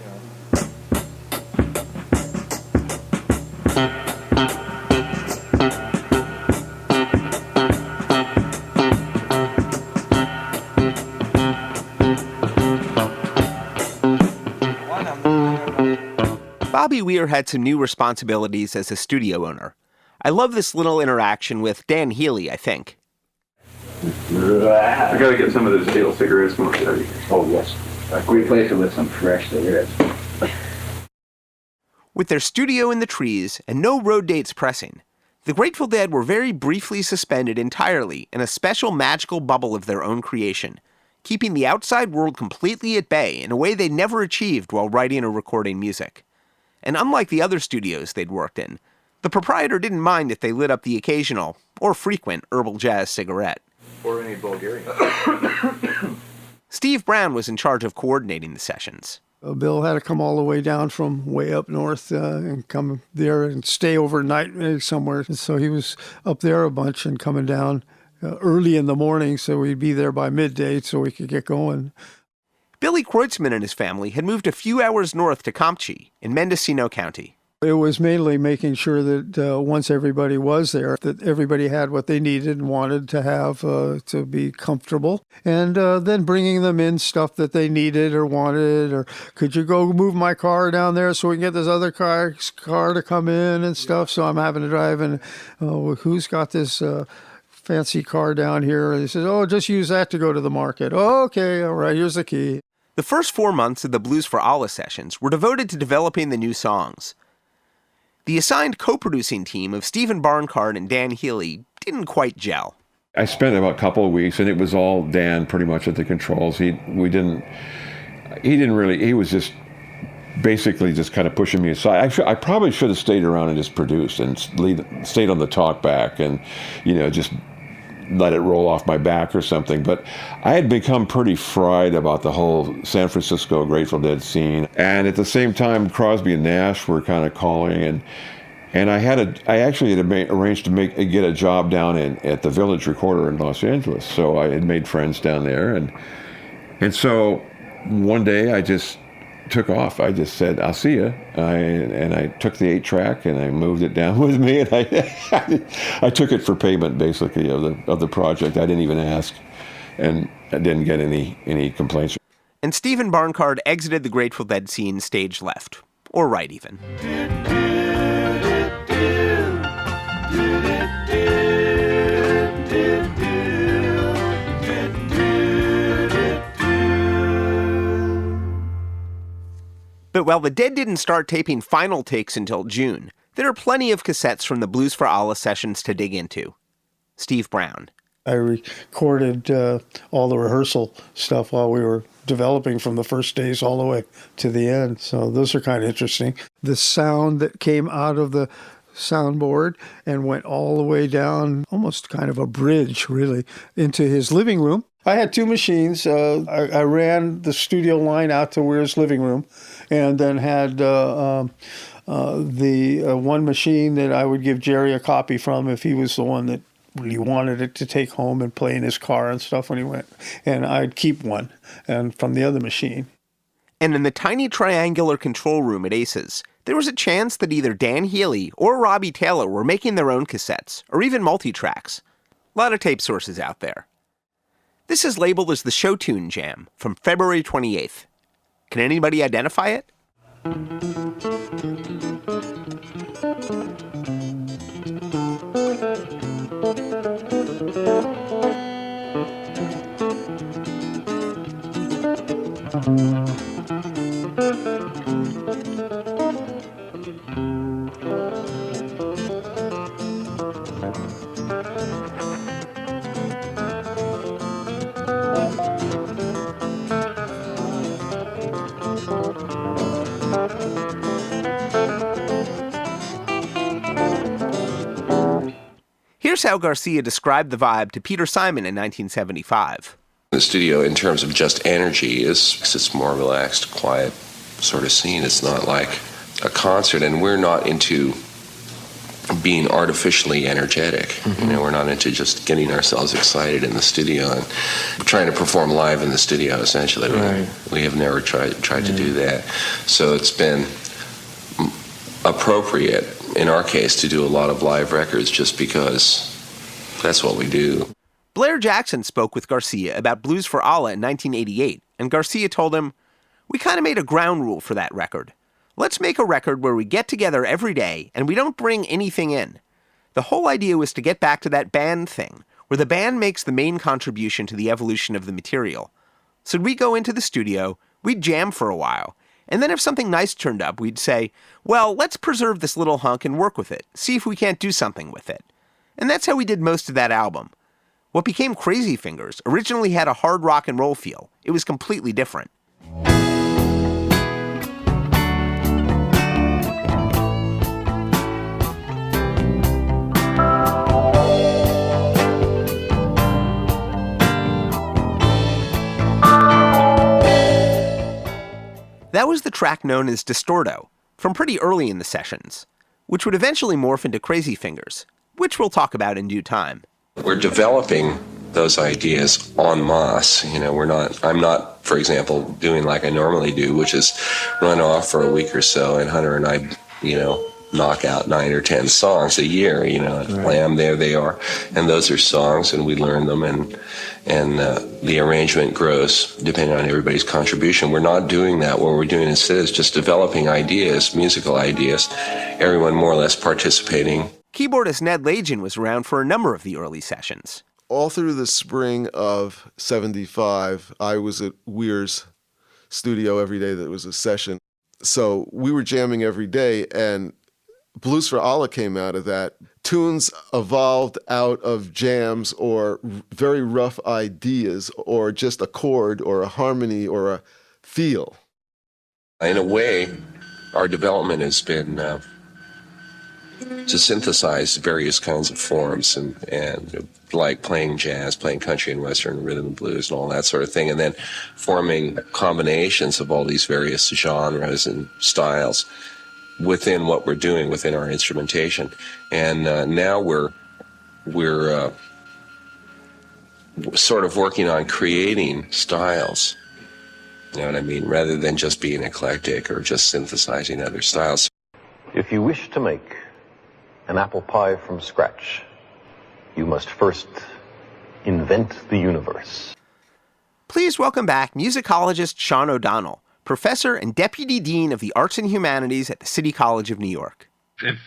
Speaker 3: Bobby Weir had some new responsibilities as a studio owner. I love this little interaction with Dan Healy, I think.
Speaker 21: I gotta get some of those stale cigarettes more.
Speaker 22: Oh, yes. Replace it with some fresh cigarettes.
Speaker 3: With their studio in the trees and no road dates pressing, the Grateful Dead were very briefly suspended entirely in a special magical bubble of their own creation, keeping the outside world completely at bay in a way they never achieved while writing or recording music. And unlike the other studios they'd worked in, the proprietor didn't mind if they lit up the occasional, or frequent, herbal jazz cigarette.
Speaker 21: Or any Bulgarian.
Speaker 3: Steve Brown was in charge of coordinating the sessions.
Speaker 16: Bill had to come all the way down from way up north and come there and stay overnight somewhere. So he was up there a bunch and coming down early in the morning, so we'd be there by midday so we could get going.
Speaker 3: Billy Kreutzmann and his family had moved a few hours north to Campeche in Mendocino County.
Speaker 16: It was mainly making sure that once everybody was there, that everybody had what they needed and wanted to have to be comfortable. And then bringing them in stuff that they needed or wanted, or could you go move my car down there so we can get this other car to come in and stuff. So I'm having to drive and, who's got this fancy car down here? And he says, oh, just use that to go to the market. Oh, okay, all right, here's the key.
Speaker 3: The first 4 months of the Blues for Allah sessions were devoted to developing the new songs. The assigned co-producing team of Stephen Barncard and Dan Healy didn't quite gel.
Speaker 18: I spent about a couple of weeks, and it was all Dan pretty much at the controls. He was just basically just kind of pushing me aside. I probably should have stayed around and just produced and stayed on the talk back and, just let it roll off my back or something. But I had become pretty fried about the whole San Francisco Grateful Dead scene. And at the same time, Crosby and Nash were kind of calling, And I actually had arranged to get a job down at the Village Recorder in Los Angeles. So I had made friends down there, and so one day I just took off. I just said, "I'll see you," and I took the 8-track and I moved it down with me, and I took it for payment basically of the project. I didn't even ask, and I didn't get any complaints.
Speaker 3: And Stephen Barncard exited the Grateful Dead scene stage left, or right even. But while the Dead didn't start taping final takes until June, there are plenty of cassettes from the Blues for Allah sessions to dig into. Steve Brown.
Speaker 16: I recorded all the rehearsal stuff while we were developing from the first days all the way to the end. So those are kind of interesting. The sound that came out of the soundboard and went all the way down, almost kind of a bridge, really, into his living room. I had 2 machines. I ran the studio line out to Weir's living room, and then had the one machine that I would give Jerry a copy from if he was the one that really wanted it to take home and play in his car and stuff when he went. And I'd keep one and from the other machine.
Speaker 3: And in the tiny triangular control room at Aces, there was a chance that either Dan Healy or Robbie Taylor were making their own cassettes, or even multi-tracks. A lot of tape sources out there. This is labeled as the Show Tune Jam from February 28th. Can anybody identify it? Here's how Garcia described the vibe to Peter Simon in 1975.
Speaker 11: The studio, in terms of just energy, it's more relaxed, quiet sort of scene. It's not like a concert, and we're not into being artificially energetic. Mm-hmm. You know, we're not into just getting ourselves excited in the studio and trying to perform live in the studio, essentially. Right. We have never tried to do that. So it's been appropriate, in our case, to do a lot of live records just because that's what we do.
Speaker 3: Blair Jackson spoke with Garcia about Blues for Allah in 1988, and Garcia told him, "We kind of made a ground rule for that record. Let's make a record where we get together every day and we don't bring anything in. The whole idea was to get back to that band thing, where the band makes the main contribution to the evolution of the material. So we'd go into the studio, we'd jam for a while, and then if something nice turned up, we'd say, well, let's preserve this little hunk and work with it, see if we can't do something with it. And that's how we did most of that album. What became Crazy Fingers originally had a hard rock and roll feel. It was completely different." That was the track known as Distorto, from pretty early in the sessions, which would eventually morph into Crazy Fingers, which we'll talk about in due time.
Speaker 11: We're developing those ideas en masse. You know, I'm not, for example, doing like I normally do, which is run off for a week or so, and Hunter and I, knock out 9 or 10 songs a year, right. Blam, there they are. And those are songs, and we learn them, and the arrangement grows depending on everybody's contribution. We're not doing that. What we're doing instead is just developing ideas, musical ideas, everyone more or less participating.
Speaker 3: Keyboardist Ned Lagin was around for a number of the early sessions.
Speaker 1: All through the spring of 75, I was at Weir's studio every day that was a session. So we were jamming every day, and Blues for Allah came out of that. Tunes evolved out of jams or very rough ideas or just a chord or a harmony or a feel.
Speaker 11: In a way, our development has been to synthesize various kinds of forms and like playing jazz, playing country and western rhythm and blues and all that sort of thing, and then forming combinations of all these various genres and styles within what we're doing, within our instrumentation. And now we're sort of working on creating styles. You know what I mean? Rather than just being eclectic or just synthesizing other styles.
Speaker 2: If you wish to make an apple pie from scratch, you must first invent the universe.
Speaker 3: Please welcome back musicologist Shaugn O'Donnell, professor and deputy dean of the Arts and Humanities at the City College of New York.
Speaker 12: If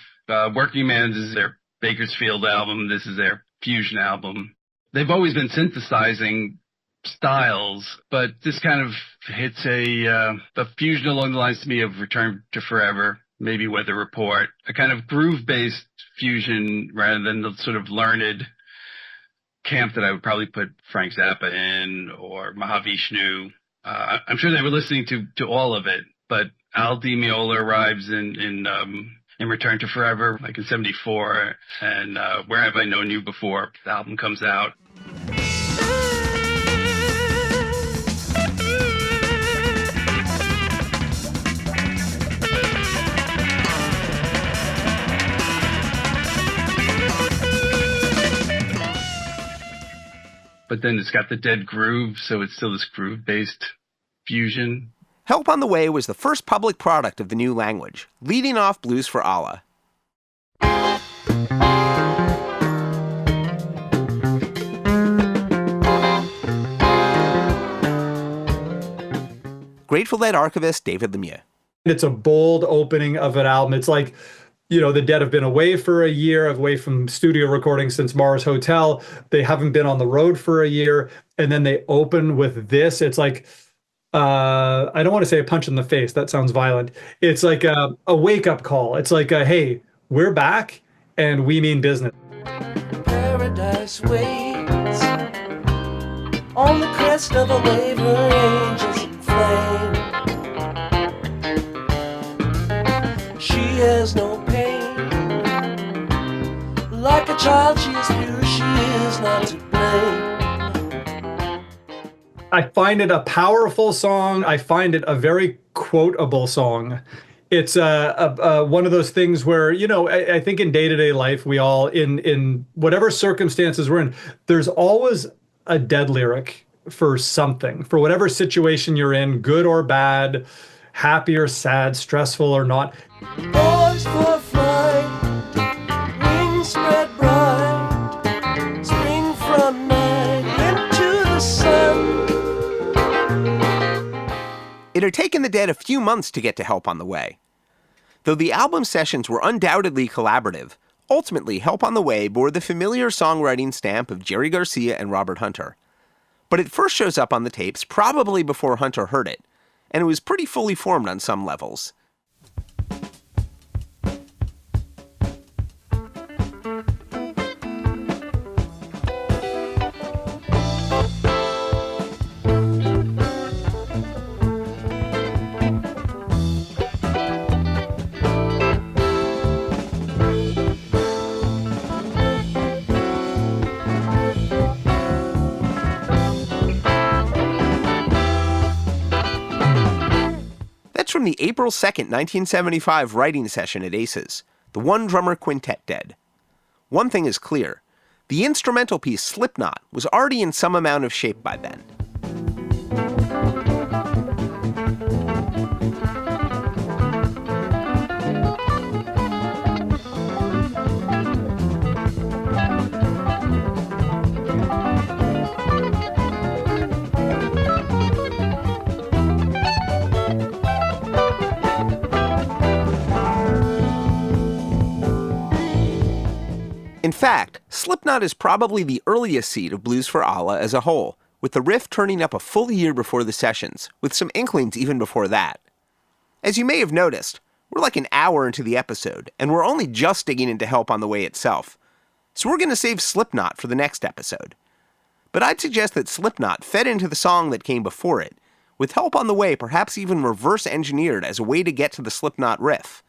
Speaker 12: Working Man's is their Bakersfield album, this is their fusion album. They've always been synthesizing styles, but this kind of hits a fusion along the lines to me of Return to Forever, maybe Weather Report, a kind of groove-based fusion rather than the sort of learned camp that I would probably put Frank Zappa in or Mahavishnu. I'm sure they were listening to all of it, but Al Di Meola arrives in Return to Forever, like in '74, and Where Have I Known You Before? The album comes out. But then it's got the dead groove, so it's still this groove-based fusion.
Speaker 3: Help on the Way was the first public product of the new language, leading off Blues for Allah. Grateful Dead archivist David Lemieux.
Speaker 4: It's a bold opening of an album. It's like, you know, the Dead have been away for a year, away from studio recording since Mars Hotel. They haven't been on the road for a year. And then they open with this. It's like, I don't want to say a punch in the face. That sounds violent. It's like a wake-up call. It's like, hey, we're back and we mean business.
Speaker 5: Paradise waits on the crest of a wave, her angels in flame. She has no pain. Like a child, she is pure, she is not to blame.
Speaker 4: I find it a powerful song. I find it a very quotable song. It's one of those things where, you know, I think in day-to-day life, we all, in whatever circumstances we're in, there's always a Dead lyric for something, for whatever situation you're in, good or bad, happy or sad, stressful or not.
Speaker 5: Boys for flight, wings spread bright, spring from night into the sun.
Speaker 3: It had taken the Dead a few months to get to Help on the Way. Though the album sessions were undoubtedly collaborative, ultimately Help on the Way bore the familiar songwriting stamp of Jerry Garcia and Robert Hunter. But it first shows up on the tapes probably before Hunter heard it, and it was pretty fully formed on some levels. From the April 2nd, 1975 writing session at Aces, the one-drummer quintet Dead. One thing is clear, the instrumental piece Slipknot was already in some amount of shape by then. In fact, Slipknot is probably the earliest seed of Blues for Allah as a whole, with the riff turning up a full year before the sessions, with some inklings even before that. As you may have noticed, we're like an hour into the episode, and we're only just digging into Help on the Way itself, so we're going to save Slipknot for the next episode. But I'd suggest that Slipknot fed into the song that came before it, with Help on the Way perhaps even reverse-engineered as a way to get to the Slipknot riff.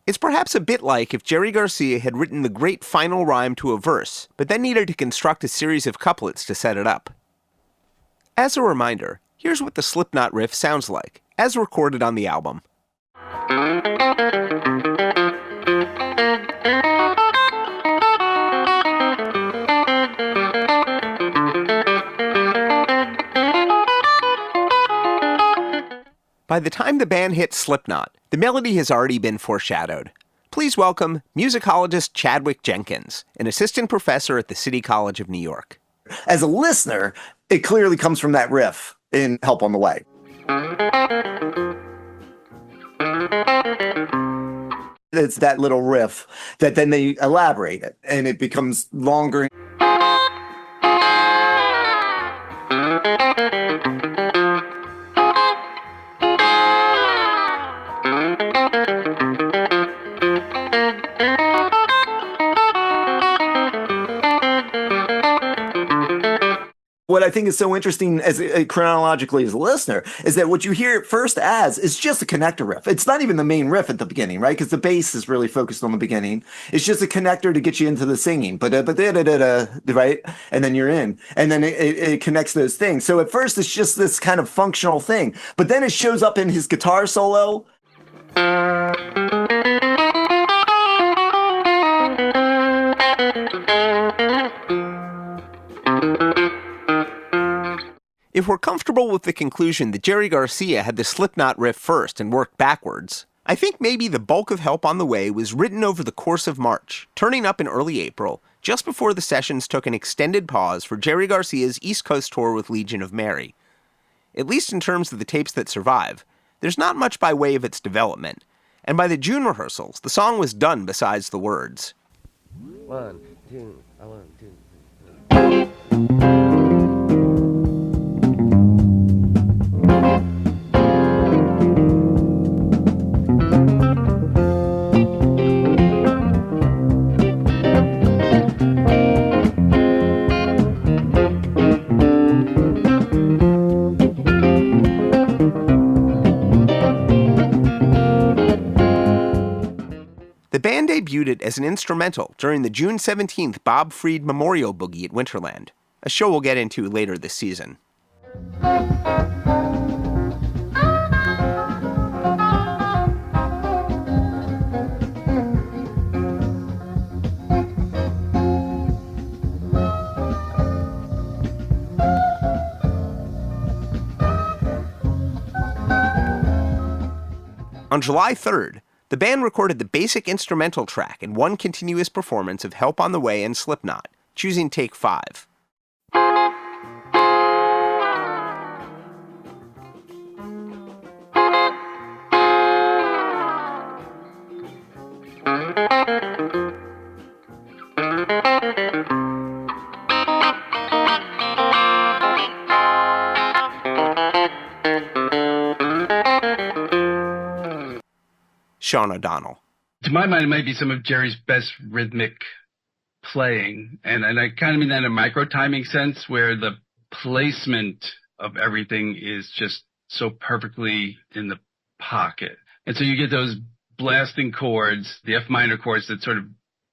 Speaker 3: It's perhaps a bit like if Jerry Garcia had written the great final rhyme to a verse, but then needed to construct a series of couplets to set it up. As a reminder, here's what the Slipknot riff sounds like, as recorded on the album. By the time the band hit Slipknot, the melody has already been foreshadowed. Please welcome musicologist Chadwick Jenkins, an assistant professor at the City College of New York.
Speaker 9: As a listener, it clearly comes from that riff in Help on the Way. It's that little riff that then they elaborate it, and it becomes longer. What I think is so interesting as chronologically as a listener is that what you hear it first as is just a connector riff. It's not even the main riff at the beginning, right? Because the bass is really focused on the beginning. It's just a connector to get you into the singing, right? And then you're in, and then it connects those things. So at first it's just this kind of functional thing, but then it shows up in his guitar solo.
Speaker 3: If we're comfortable with the conclusion that Jerry Garcia had the Slipknot riff first and worked backwards, I think maybe the bulk of Help on the Way was written over the course of March, turning up in early April, just before the sessions took an extended pause for Jerry Garcia's East Coast tour with Legion of Mary. At least in terms of the tapes that survive, there's not much by way of its development, and by the June rehearsals, the song was done besides the words.
Speaker 13: 1, 2, 1, 2, 3.
Speaker 3: The band debuted it as an instrumental during the June 17th Bob Freed Memorial Boogie at Winterland, a show we'll get into later this season. On July 3rd, the band recorded the basic instrumental track in one continuous performance of Help on the Way and Slipknot, choosing take 5. Shaugn O'Donnell.
Speaker 12: To my mind, it might be some of Jerry's best rhythmic playing. And I kind of mean that in a micro timing sense, where the placement of everything is just so perfectly in the pocket. And so you get those blasting chords, the F minor chords that sort of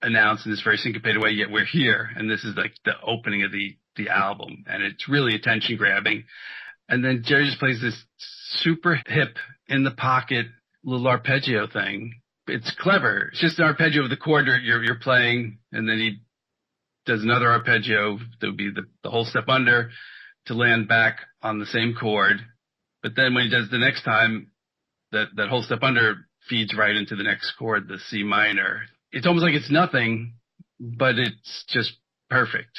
Speaker 12: announce in this very syncopated way, yet we're here. And this is like the opening of the album. And it's really attention grabbing. And then Jerry just plays this super hip in the pocket little arpeggio thing. It's clever. It's just an arpeggio of the chord you're playing, and then he does another arpeggio that would be the whole step under to land back on the same chord. But then when he does the next time, that whole step under feeds right into the next chord, the C minor. It's almost like it's nothing, but it's just perfect.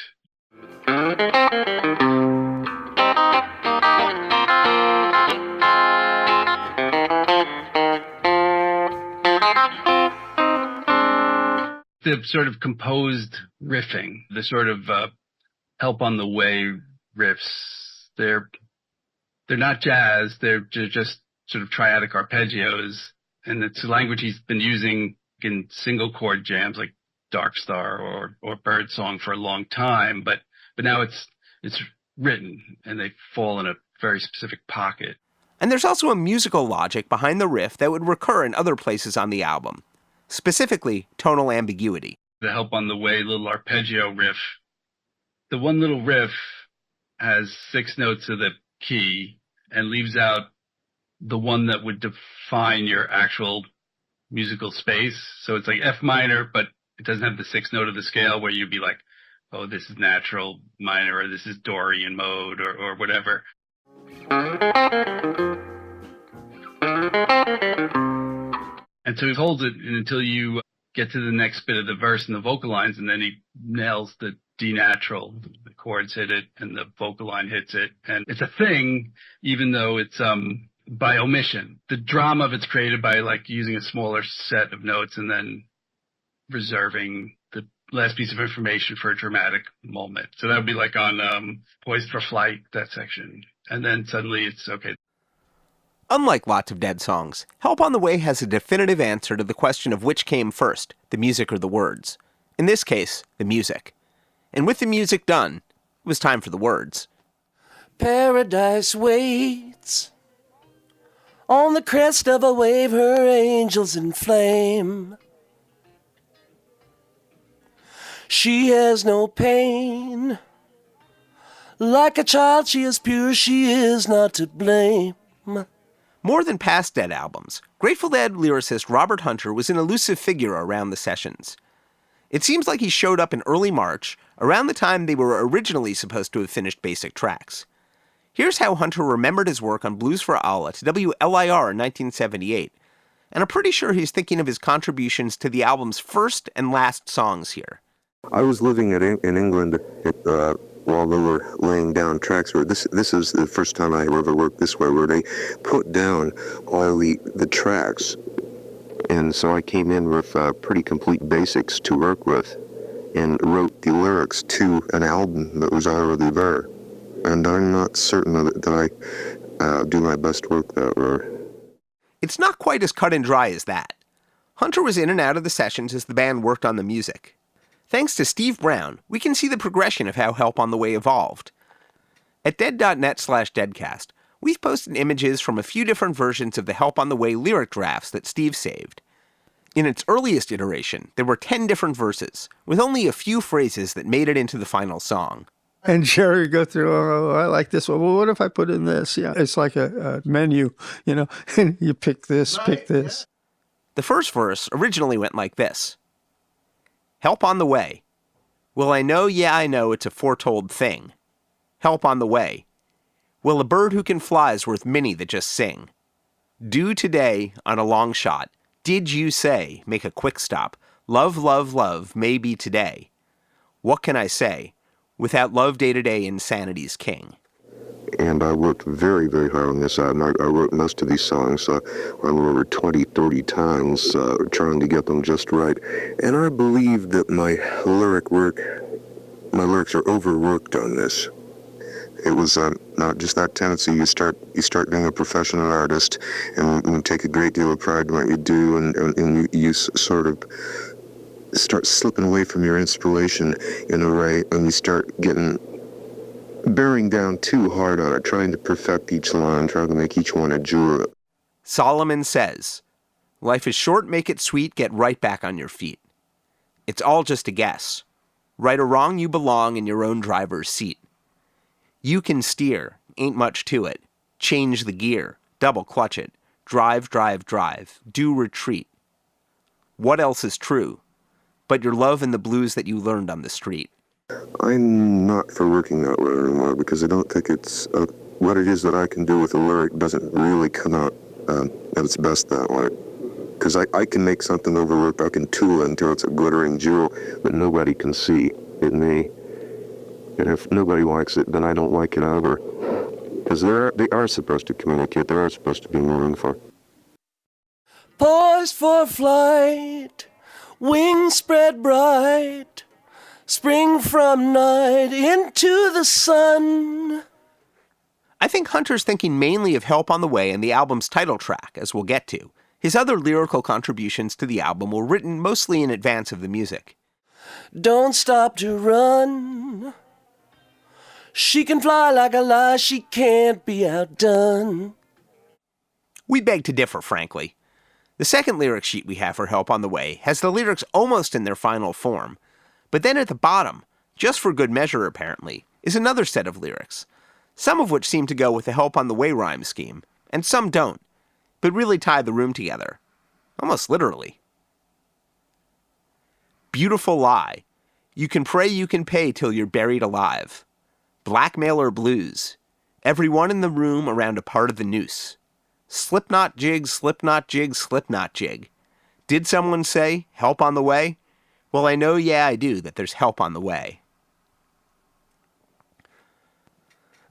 Speaker 12: The sort of composed riffing, the sort of Help on the Way riffs, they're not jazz, they're just sort of triadic arpeggios, and it's a language he's been using in single chord jams like Dark Star or Bird Song for a long time, but now it's written and they fall in a very specific pocket.
Speaker 3: And there's also a musical logic behind the riff that would recur in other places on the album. Specifically, tonal ambiguity.
Speaker 12: The Help on the Way little arpeggio riff. The one little riff has 6 notes of the key and leaves out the one that would define your actual musical space. So it's like F minor, but it doesn't have the sixth note of the scale where you'd be like, oh, this is natural minor, or this is Dorian mode, or whatever. And so he holds it until you get to the next bit of the verse and the vocal lines, and then he nails the D natural. The chords hit it, and the vocal line hits it. And it's a thing, even though it's by omission. The drama of it's created by like using a smaller set of notes and then reserving the last piece of information for a dramatic moment. So that would be like on Poised for Flight, that section. And then suddenly it's okay.
Speaker 3: Unlike lots of Dead songs, Help on the Way has a definitive answer to the question of which came first, the music or the words. In this case, the music. And with the music done, it was time for the words.
Speaker 5: Paradise waits on the crest of a wave, her angels in flame. She has no pain. Like a child, she is pure, she is not to blame.
Speaker 3: More than past Dead albums, Grateful Dead lyricist Robert Hunter was an elusive figure around the sessions. It seems like he showed up in early March, around the time they were originally supposed to have finished basic tracks. Here's how Hunter remembered his work on Blues for Allah to WLIR in 1978, and I'm pretty sure he's thinking of his contributions to the album's first and last songs here.
Speaker 14: I was living in England while they were laying down tracks. This is the first time I ever worked this way, where they put down all the tracks. And so I came in with pretty complete basics to work with and wrote the lyrics to an album that was already there. And I'm not certain that I do my best work that way.
Speaker 3: It's not quite as cut and dry as that. Hunter was in and out of the sessions as the band worked on the music. Thanks to Steve Brown, we can see the progression of how Help on the Way evolved. At dead.net/deadcast, we've posted images from a few different versions of the Help on the Way lyric drafts that Steve saved. In its earliest iteration, there were 10 different verses, with only a few phrases that made it into the final song.
Speaker 16: And Jerry would go through, oh, I like this one. Well, what if I put in this? Yeah, it's like a menu, and you pick this, pick this.
Speaker 3: The first verse originally went like this. Help on the way. Well, I know, yeah, I know, it's a foretold thing. Help on the way. Well, a bird who can fly is worth many that just sing. Do today, on a long shot, did you say, make a quick stop, love, love, love, maybe today. What can I say? Without love day-to-day, insanity's king.
Speaker 14: And I worked very, very hard on this album. I wrote most of these songs over 20, 30 times, trying to get them just right. And I believe that my lyrics are overworked on this. It was not just that tendency. You start being a professional artist, and you take a great deal of pride in what you do, and you sort of start slipping away from your inspiration in a way, and you start bearing down too hard on it, trying to perfect each line, trying to make each one a jewel.
Speaker 3: Solomon says, life is short, make it sweet, get right back on your feet. It's all just a guess. Right or wrong, you belong in your own driver's seat. You can steer, ain't much to it. Change the gear, double clutch it. Drive, drive, drive, do retreat. What else is true? But your love and the blues that you learned on the street.
Speaker 14: I'm not for working that way anymore, because I don't think it's what it is that I can do with a lyric doesn't really come out at its best that way. Because I can make something overworked, I can tool it until it's a glittering jewel that nobody can see in me. And if nobody likes it, then I don't like it either. Because they are supposed to communicate, they are supposed to be meaningful.
Speaker 5: Poised for flight, wings spread bright, spring from night into the sun.
Speaker 3: I think Hunter's thinking mainly of Help on the Way and the album's title track, as we'll get to. His other lyrical contributions to the album were written mostly in advance of the music.
Speaker 5: Don't stop to run. She can fly like a lie, she can't be outdone.
Speaker 3: We beg to differ, frankly. The second lyric sheet we have for Help on the Way has the lyrics almost in their final form. But then at the bottom, just for good measure apparently, is another set of lyrics, some of which seem to go with the Help on the Way rhyme scheme, and some don't, but really tie the room together. almost literally. Beautiful lie. You can pray you can pay till you're buried alive. Blackmailer blues. Everyone in the room around a part of the noose. Slipknot jig, slipknot jig, slipknot jig. Did someone say, help on the way? Well, I know, yeah, I do, that there's help on the way.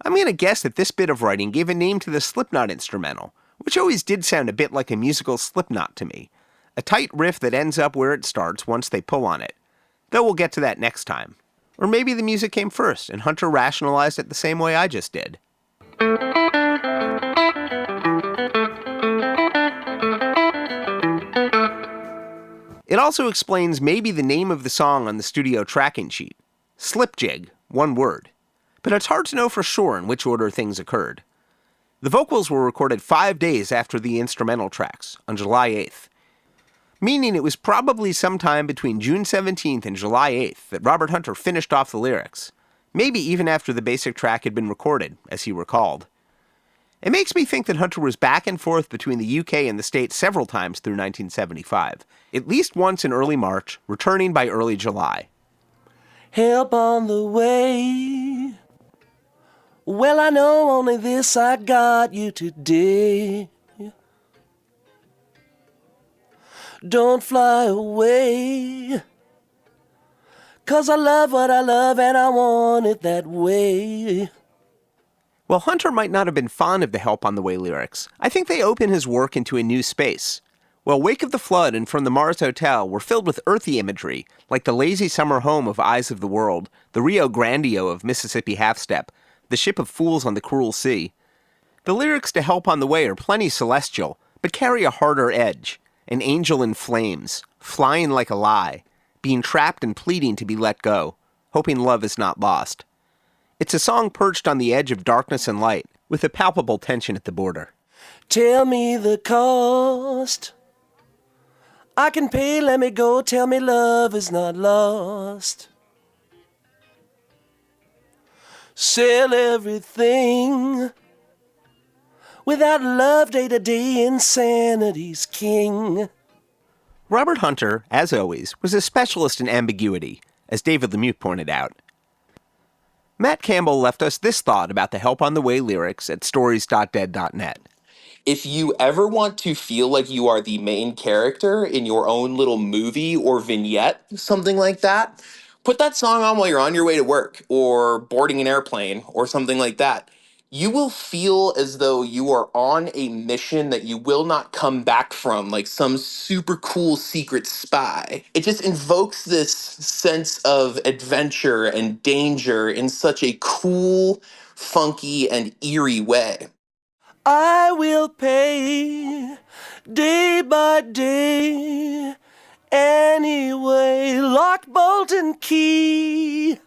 Speaker 3: I'm going to guess that this bit of writing gave a name to the Slipknot instrumental, which always did sound a bit like a musical Slipknot to me. A tight riff that ends up where it starts once they pull on it. Though we'll get to that next time. Or maybe the music came first, and Hunter rationalized it the same way I just did. It also explains maybe the name of the song on the studio tracking sheet. Slip jig, one word. But it's hard to know for sure in which order things occurred. The vocals were recorded 5 days after the instrumental tracks, on July 8th. Meaning it was probably sometime between June 17th and July 8th that Robert Hunter finished off the lyrics. Maybe even after the basic track had been recorded, as he recalled. It makes me think that Hunter was back and forth between the UK and the States several times through 1975, at least once in early March, returning by early July.
Speaker 5: Help on the way. Well, I know only this I got you today. Don't fly away. 'Cause I love what I love and I want it that way.
Speaker 3: While Hunter might not have been fond of the Help on the Way lyrics, I think they open his work into a new space. While Wake of the Flood and From the Mars Hotel were filled with earthy imagery, like the lazy summer home of Eyes of the World, the Rio Grande of Mississippi Half-Step, the Ship of Fools on the Cruel Sea, the lyrics to Help on the Way are plenty celestial, but carry a harder edge. An angel in flames, flying like a lie, being trapped and pleading to be let go, hoping love is not lost. It's a song perched on the edge of darkness and light, with a palpable tension at the border.
Speaker 5: Tell me the cost. I can pay, let me go, tell me love is not lost. Sell everything. Without love, day-to-day insanity's king.
Speaker 3: Robert Hunter, as always, was a specialist in ambiguity, as David Lemieux pointed out. Matt Campbell left us this thought about the Help on the Way lyrics at stories.dead.net.
Speaker 7: If you ever want to feel like you are the main character in your own little movie or vignette, something like that, put that song on while you're on your way to work or boarding an airplane or something like that. You will feel as though you are on a mission that you will not come back from, like some super cool secret spy. It just invokes this sense of adventure and danger in such a cool, funky, and eerie way.
Speaker 5: I will pay day by day anyway, lock, bolt, and key.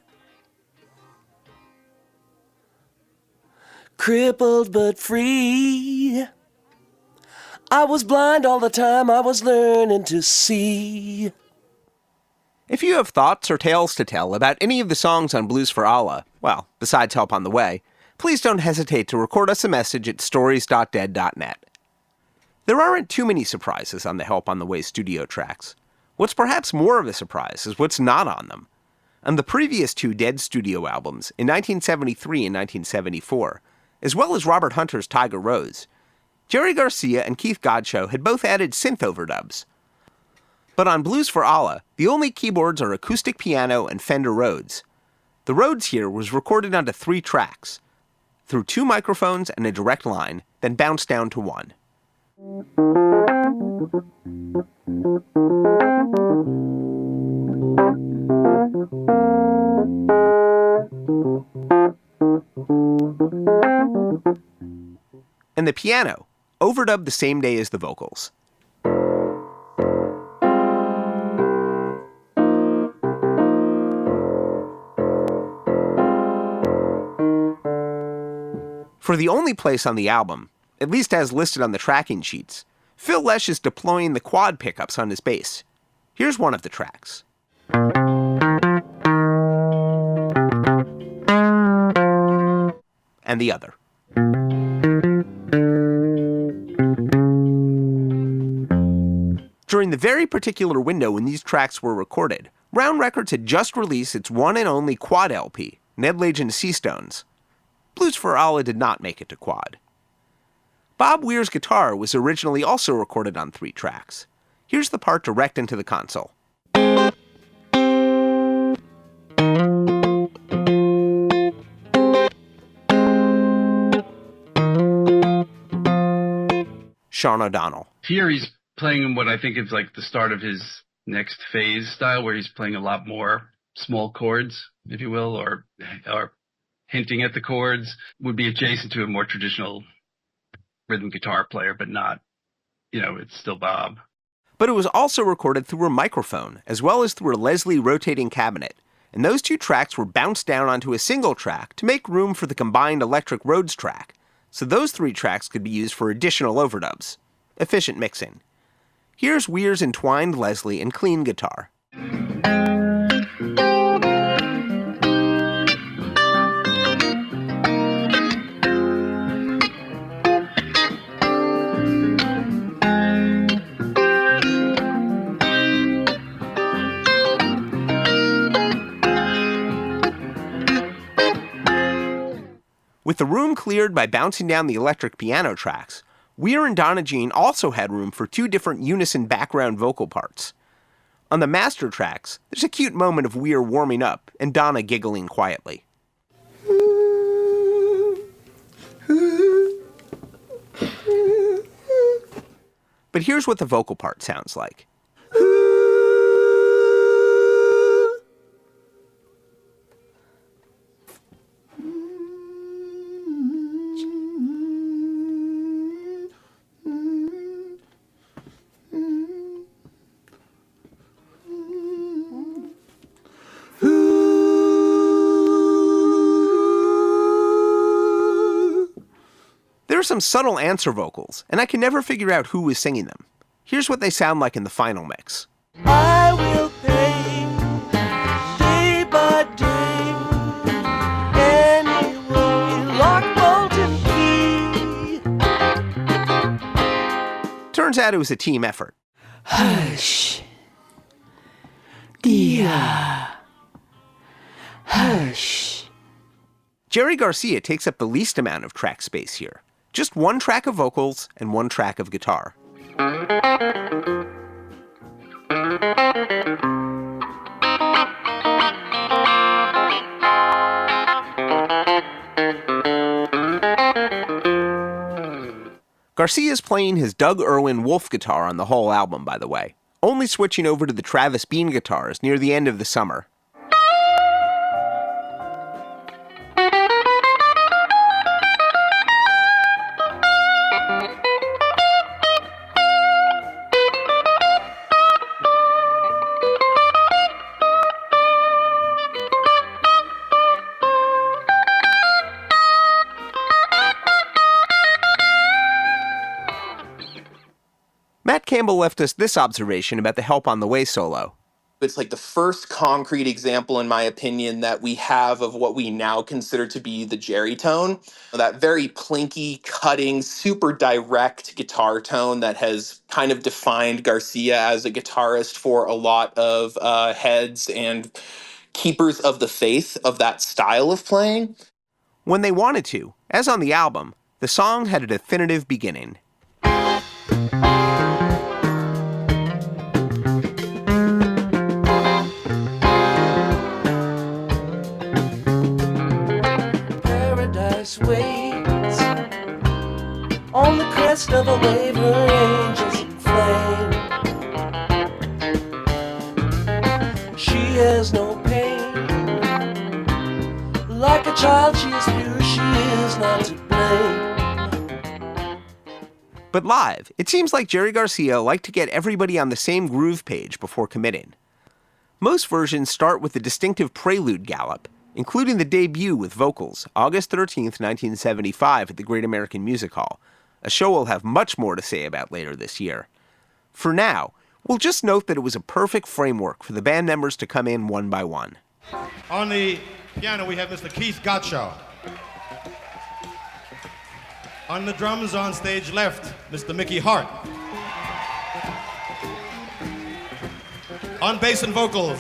Speaker 5: Crippled but free. I was blind all the time, I was learning to see.
Speaker 3: If you have thoughts or tales to tell about any of the songs on Blues for Allah, well, besides Help on the Way, please don't hesitate to record us a message at stories.dead.net. There aren't too many surprises on the Help on the Way studio tracks. What's perhaps more of a surprise is what's not on them. On the previous two Dead studio albums, in 1973 and 1974, as well as Robert Hunter's Tiger Rose, Jerry Garcia and Keith Godchaux had both added synth overdubs. But on Blues for Allah, the only keyboards are acoustic piano and Fender Rhodes. The Rhodes here was recorded onto 3 tracks, through 2 microphones and a direct line, then bounced down to 1. And the piano, overdubbed the same day as the vocals. For the only place on the album, at least as listed on the tracking sheets, Phil Lesh is deploying the quad pickups on his bass. Here's one of the tracks. And the other. During the very particular window when these tracks were recorded, Round Records had just released its one and only quad LP, Ned Legend's Sea Stones. Blues for Allah did not make it to quad. Bob Weir's guitar was originally also recorded on 3 tracks. Here's the part direct into the console. Shaugn O'Donnell.
Speaker 12: Here he's playing what I think is like the start of his next phase style, where he's playing a lot more small chords, if you will, or hinting at the chords. Would be adjacent to a more traditional rhythm guitar player, but not, it's still Bob.
Speaker 3: But it was also recorded through a microphone, as well as through a Leslie rotating cabinet, and those 2 tracks were bounced down onto a single track to make room for the combined Electric Rhodes track, so those 3 tracks could be used for additional overdubs. Efficient mixing. Here's Weir's entwined Leslie and clean guitar. With the room cleared by bouncing down the electric piano tracks, Weir and Donna Jean also had room for 2 different unison background vocal parts. On the master tracks, there's a cute moment of Weir warming up and Donna giggling quietly. But here's what the vocal part sounds like. There are some subtle answer vocals, and I can never figure out who is singing them. Here's what they sound like in the final mix.
Speaker 5: I will pay day by day, anyway, lock, bolt, and key.
Speaker 3: Turns out it was a team effort.
Speaker 5: Hush, dear, hush.
Speaker 3: Jerry Garcia takes up the least amount of track space here. Just 1 track of vocals and 1 track of guitar. Garcia's playing his Doug Irwin Wolf guitar on the whole album, by the way, only switching over to the Travis Bean guitars near the end of the summer. Matt Campbell left us this observation about the Help on the Way solo.
Speaker 7: It's like the first concrete example, in my opinion, that we have of what we now consider to be the Jerry tone. That very plinky, cutting, super direct guitar tone that has kind of defined Garcia as a guitarist for a lot of heads and keepers of the faith of that style of playing.
Speaker 3: When they wanted to, as on the album, the song had a definitive beginning.
Speaker 5: Waits on the crest of a wave, her angels in flame. She has no pain. Like a child, she is pure, she is not to blame.
Speaker 3: But live, it seems like Jerry Garcia liked to get everybody on the same groove page before committing. Most versions start with the distinctive prelude gallop, including the debut with vocals, August 13th, 1975 at the Great American Music Hall, a show we'll have much more to say about later this year. For now, we'll just note that it was a perfect framework for the band members to come in one by one.
Speaker 6: On the piano, we have Mr. Keith Godchaux. On the drums on stage left, Mr. Mickey Hart. On bass and vocals,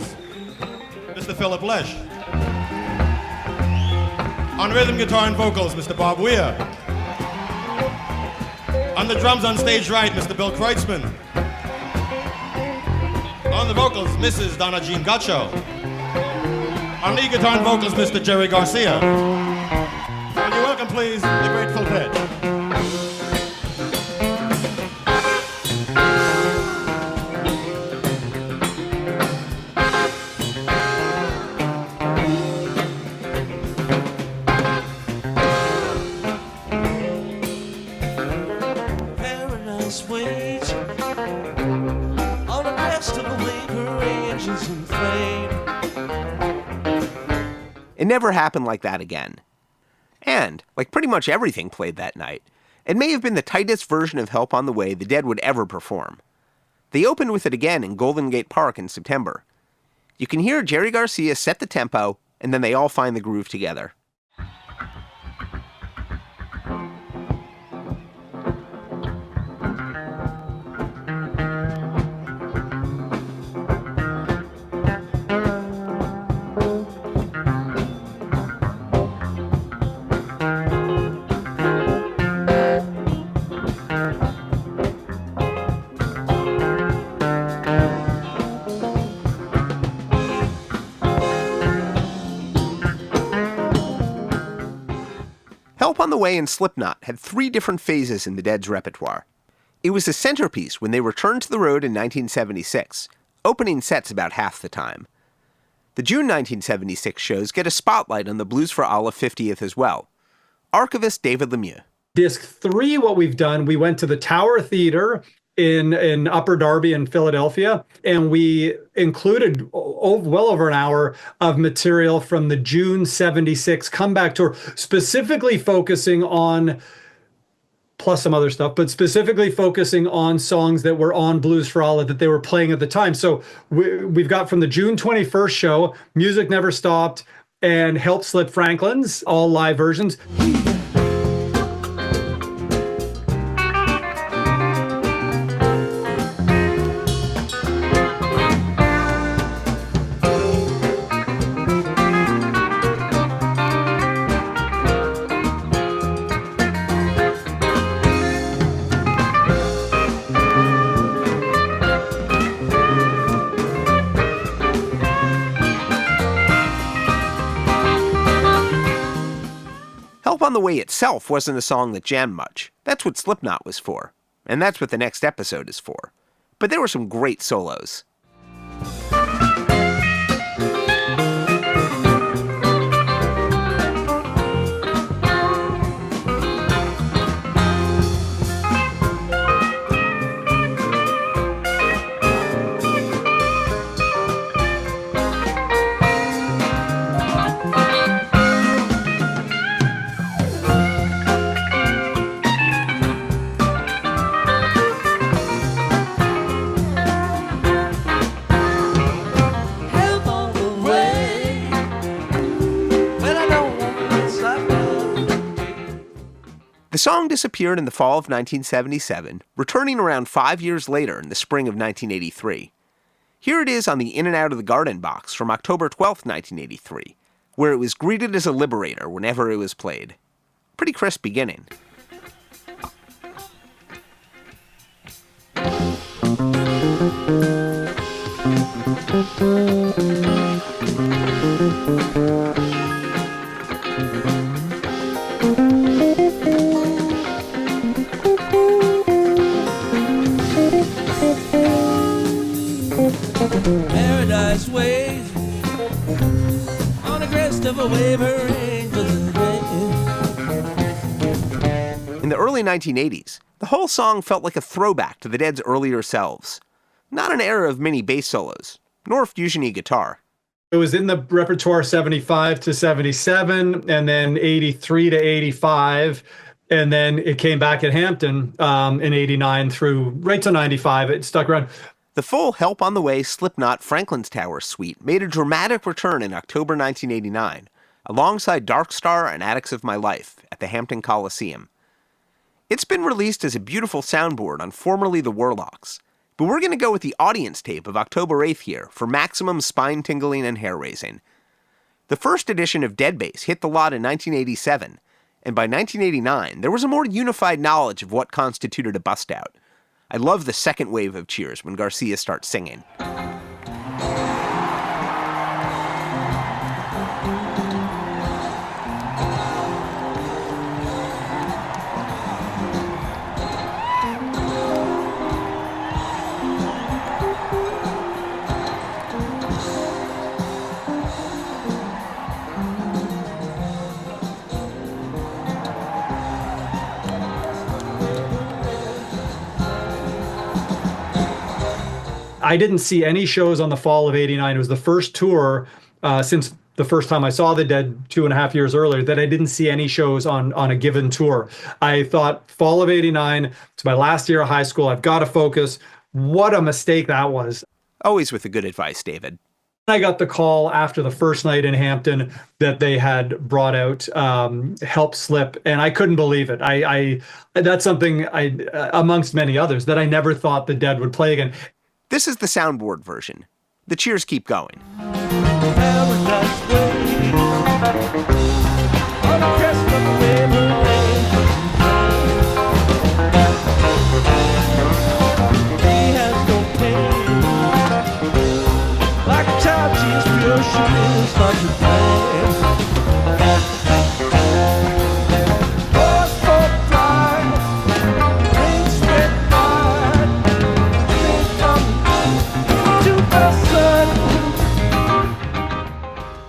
Speaker 6: Mr. Philip Lesh. On rhythm guitar and vocals, Mr. Bob Weir. On the drums on stage right, Mr. Bill Kreutzmann. On the vocals, Mrs. Donna Jean Godchaux. On lead guitar and vocals, Mr. Jerry Garcia. Would you welcome, please, the Grateful Dead.
Speaker 5: Paradise waits on the crest of a wave, her angels in flame.
Speaker 3: It never happened like that again. And, like pretty much everything played that night, it may have been the tightest version of Help on the Way the Dead would ever perform. They opened with it again in Golden Gate Park in September. You can hear Jerry Garcia set the tempo, and then they all find the groove together. Help on the Way and Slipknot had 3 different phases in the Dead's repertoire. It was the centerpiece when they returned to the road in 1976, opening sets about half the time. The June 1976 shows get a spotlight on the Blues for Allah 50th as well. Archivist David Lemieux.
Speaker 4: Disc 3, what we've done, we went to the Tower Theater in Upper Darby in Philadelphia, and we included well over an hour of material from the June 76 comeback tour, specifically focusing on, plus some other stuff, but specifically focusing on songs that were on Blues for Allah that they were playing at the time. So we've got from the June 21st show, Music Never Stopped and Help Slip Franklin's, all live versions.
Speaker 3: Help on the Way itself wasn't a song that jammed much. That's what Slipknot was for. And that's what the next episode is for. But there were some great solos. The song disappeared in the fall of 1977, returning around 5 years later in the spring of 1983. Here it is on the In and Out of the Garden box from October 12, 1983, where it was greeted as a liberator whenever it was played. Pretty crisp beginning.
Speaker 5: Paradise waves on the crest of a wave, her angels in
Speaker 3: In the early 1980s, the whole song felt like a throwback to the Dead's earlier selves. Not an era of mini bass solos, nor fusion-y guitar.
Speaker 4: It was in the repertoire 75 to 77, and then 83 to 85, and then it came back at Hampton in 89 through right to 95. It stuck around.
Speaker 3: The full Help on the Way Slipknot Franklin's Tower suite made a dramatic return in October 1989, alongside Dark Star and Attics of My Life at the Hampton Coliseum. It's been released as a beautiful soundboard on formerly the Warlocks, But we're going to go with the audience tape of October 8th here for maximum spine-tingling and hair-raising. The first edition of Dead Bass hit the lot in 1987, and by 1989, there was a more unified knowledge of what constituted a bust-out. I love the second wave of cheers when Garcia starts singing.
Speaker 4: I didn't see any shows on the fall of '89. It was the first tour since the first time I saw the Dead 2.5 years earlier that I didn't see any shows on a given tour. I thought fall of '89, it's my last year of high school. I've got to focus. What a mistake that was.
Speaker 3: Always with the good advice, David.
Speaker 4: I got the call after the first night in Hampton that they had brought out Help Slip, and I couldn't believe it. I that's something amongst many others that I never thought the Dead would play again.
Speaker 3: This is the soundboard version. The cheers keep going.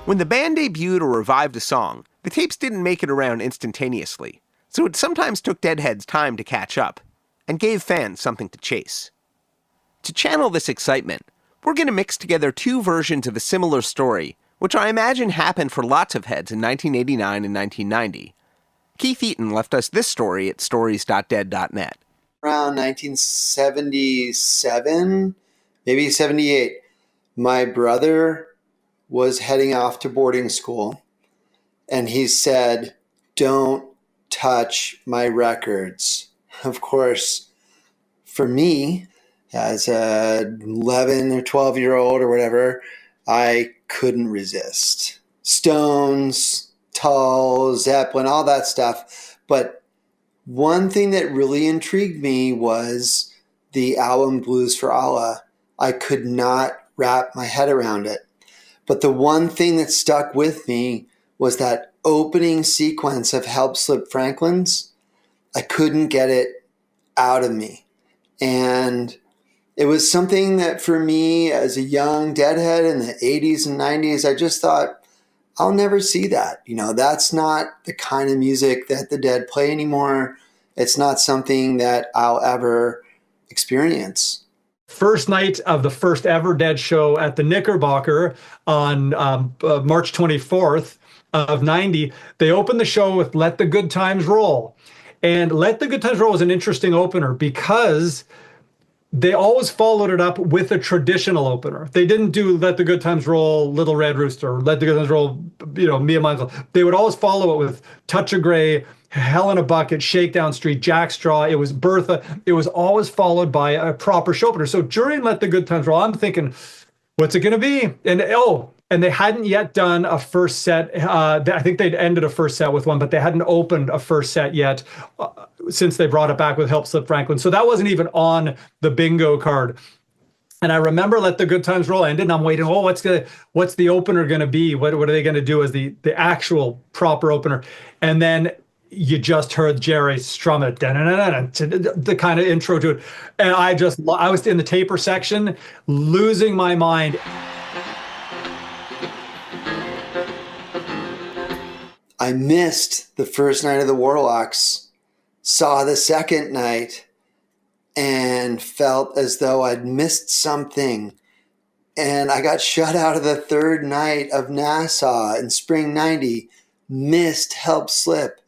Speaker 3: When the band debuted or revived a song, the tapes didn't make it around instantaneously, so it sometimes took Deadheads time to catch up, and gave fans something to chase. To channel this excitement, we're going to mix together two versions of a similar story, which I imagine happened for lots of heads in 1989 and 1990. Keith Eaton left us this story at stories.dead.net.
Speaker 10: Around 1977, maybe 78, my brother was heading off to boarding school, and he said, "Don't touch my records." Of course, for me, as a 11 or 12-year-old or whatever, I couldn't resist. Stones, Tull, Zeppelin, all that stuff. But one thing that really intrigued me was the album Blues for Allah. I could not wrap my head around it. But the one thing that stuck with me was that opening sequence of Help Slip Franklin's. I couldn't get it out of me. And it was something that for me as a young Deadhead in the 80s and 90s, I just thought, I'll never see that. You know, that's not the kind of music that the Dead play anymore. It's not something that I'll ever experience.
Speaker 4: First night of the first ever Dead show at the Knickerbocker on March 24th of 90, they opened the show with Let the Good Times Roll. And Let the Good Times Roll was an interesting opener because they always followed it up with a traditional opener. They didn't do Let the Good Times Roll, Little Red Rooster, Let the Good Times Roll, you know, Me and My Uncle. They would always follow it with Touch of Grey, Hell in a Bucket, Shakedown Street, Jackstraw. It was Bertha. It was always followed by a proper show opener. So during Let the Good Times Roll, I'm thinking, what's it going to be? And they hadn't yet done a first set. I think they'd ended a first set with one, but they hadn't opened a first set yet since they brought it back with Help Slip Franklin. So that wasn't even on the bingo card. And I remember Let the Good Times Roll ended, and I'm waiting, what's the opener going to be? What are they going to do as the actual proper opener? And then you just heard Jerry strum it, the kind of intro to it. And I was in the taper section, losing my mind.
Speaker 10: I missed the first night of the Warlocks, saw the second night, and felt as though I'd missed something. And I got shut out of the third night of Nassau in spring 90, missed Help Slip.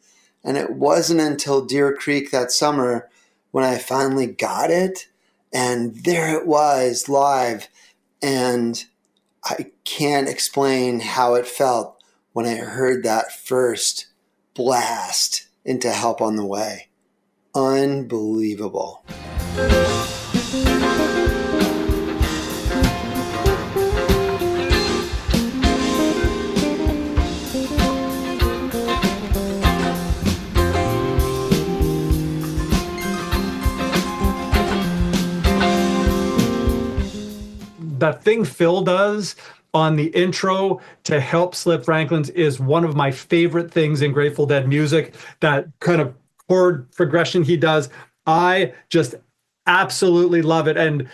Speaker 10: And it wasn't until Deer Creek that summer when I finally got it. And there it was live. And I can't explain how it felt when I heard that first blast into Help on the Way. Unbelievable.
Speaker 4: that thing Phil does on the intro to help Slip Franklin's is one of my favorite things in Grateful Dead music. That kind of chord progression he does, I just absolutely love it. And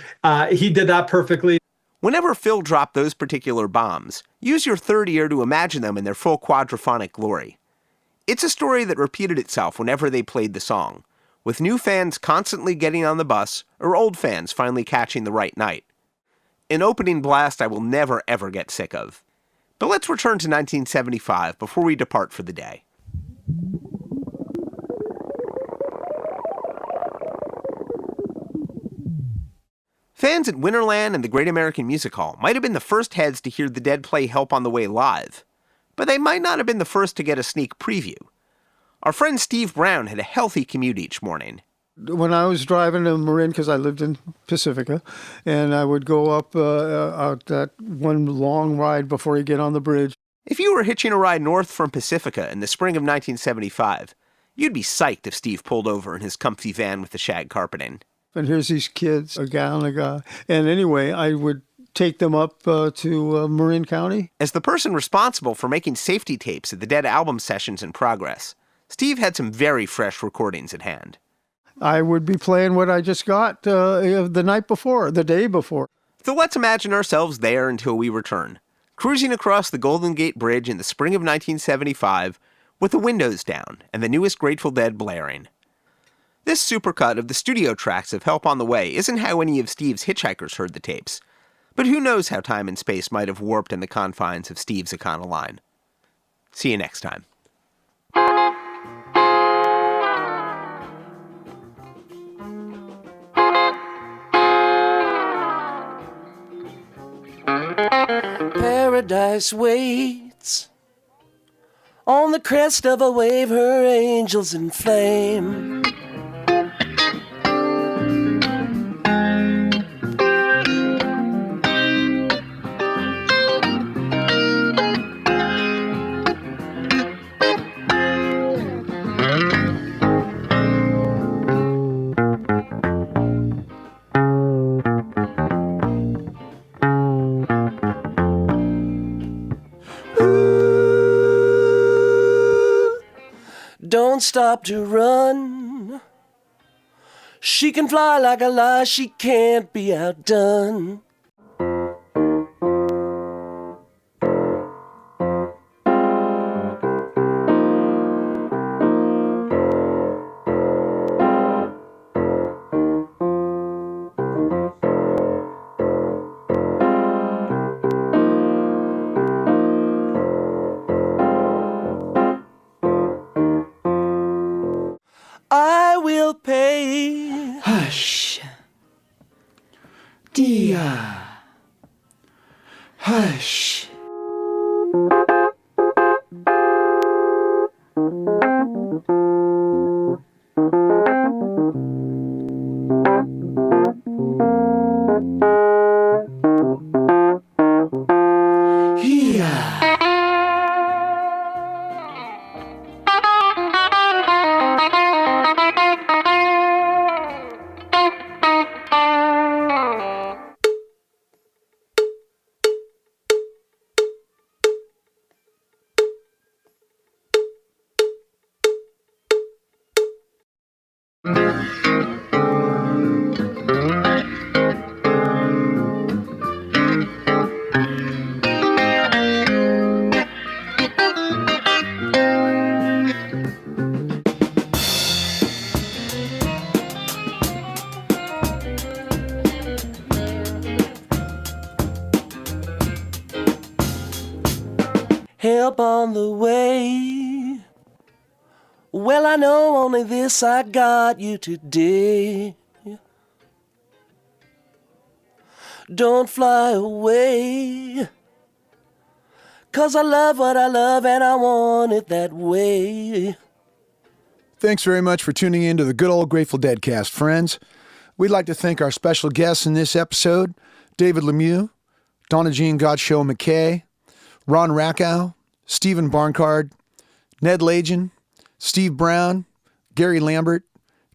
Speaker 4: he did that perfectly.
Speaker 3: Whenever Phil dropped those particular bombs, use your third ear to imagine them in their full quadraphonic glory. It's a story that repeated itself whenever they played the song, with new fans constantly getting on the bus or old fans finally catching the right night. An opening blast I will never ever get sick of. But let's return to 1975 before we depart for the day. Fans at Winterland and the Great American Music Hall might have been the first heads to hear the Dead play Help on the Way live, but they might not have been the first to get a sneak preview. Our friend Steve Brown had a healthy commute each morning.
Speaker 16: When I was driving to Marin, because I lived in Pacifica, and I would go up out that one long ride before you get on the bridge.
Speaker 3: If you were hitching a ride north from Pacifica in the spring of 1975, you'd be psyched if Steve pulled over in his comfy van with the shag carpeting.
Speaker 16: And here's these kids, a gal and a guy. And anyway, I would take them up to Marin County.
Speaker 3: As the person responsible for making safety tapes at the Dead album sessions in progress, Steve had some very fresh recordings at hand.
Speaker 16: I would be playing what I just got the night before, the day before.
Speaker 3: So let's imagine ourselves there until we return, cruising across the Golden Gate Bridge in the spring of 1975 with the windows down and the newest Grateful Dead blaring. This supercut of the studio tracks of Help on the Way isn't how any of Steve's hitchhikers heard the tapes, but who knows how time and space might have warped in the confines of Steve's Econoline. See you next time.
Speaker 5: Paradise waits on the crest of a wave, her angels in flame. Don't stop to run. She can fly like a lie, she can't be outdone. I will pay.
Speaker 15: Hush. Dia. Hush.
Speaker 5: Help on the way. Well, I know only this, I got you today. Don't fly away, 'cause I love what I love and I want it that way.
Speaker 17: Thanks very much for tuning in to the good old Grateful Deadcast, friends. We'd like to thank our special guests in this episode, David Lemieux, Donna Godchaux-MacKay, Ron Rakow, Stephen Barncard, Ned Lagin, Steve Brown, Gary Lambert,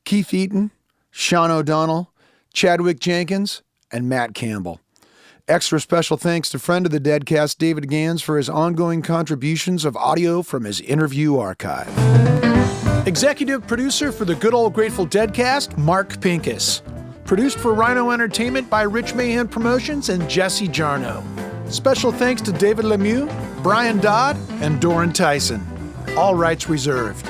Speaker 17: Keith Eaton, Shaugn O'Donnell, Chadwick Jenkins, and Matt Campbell. Extra special thanks to friend of the Deadcast, David Gans, for his ongoing contributions of audio from his interview archive. Executive producer for the Good Old Grateful Deadcast, Mark Pincus. Produced for Rhino Entertainment by Rich Mahan Promotions and Jesse Jarno. Special thanks to David Lemieux, Brian Dodd, and Doran Tyson. All rights reserved.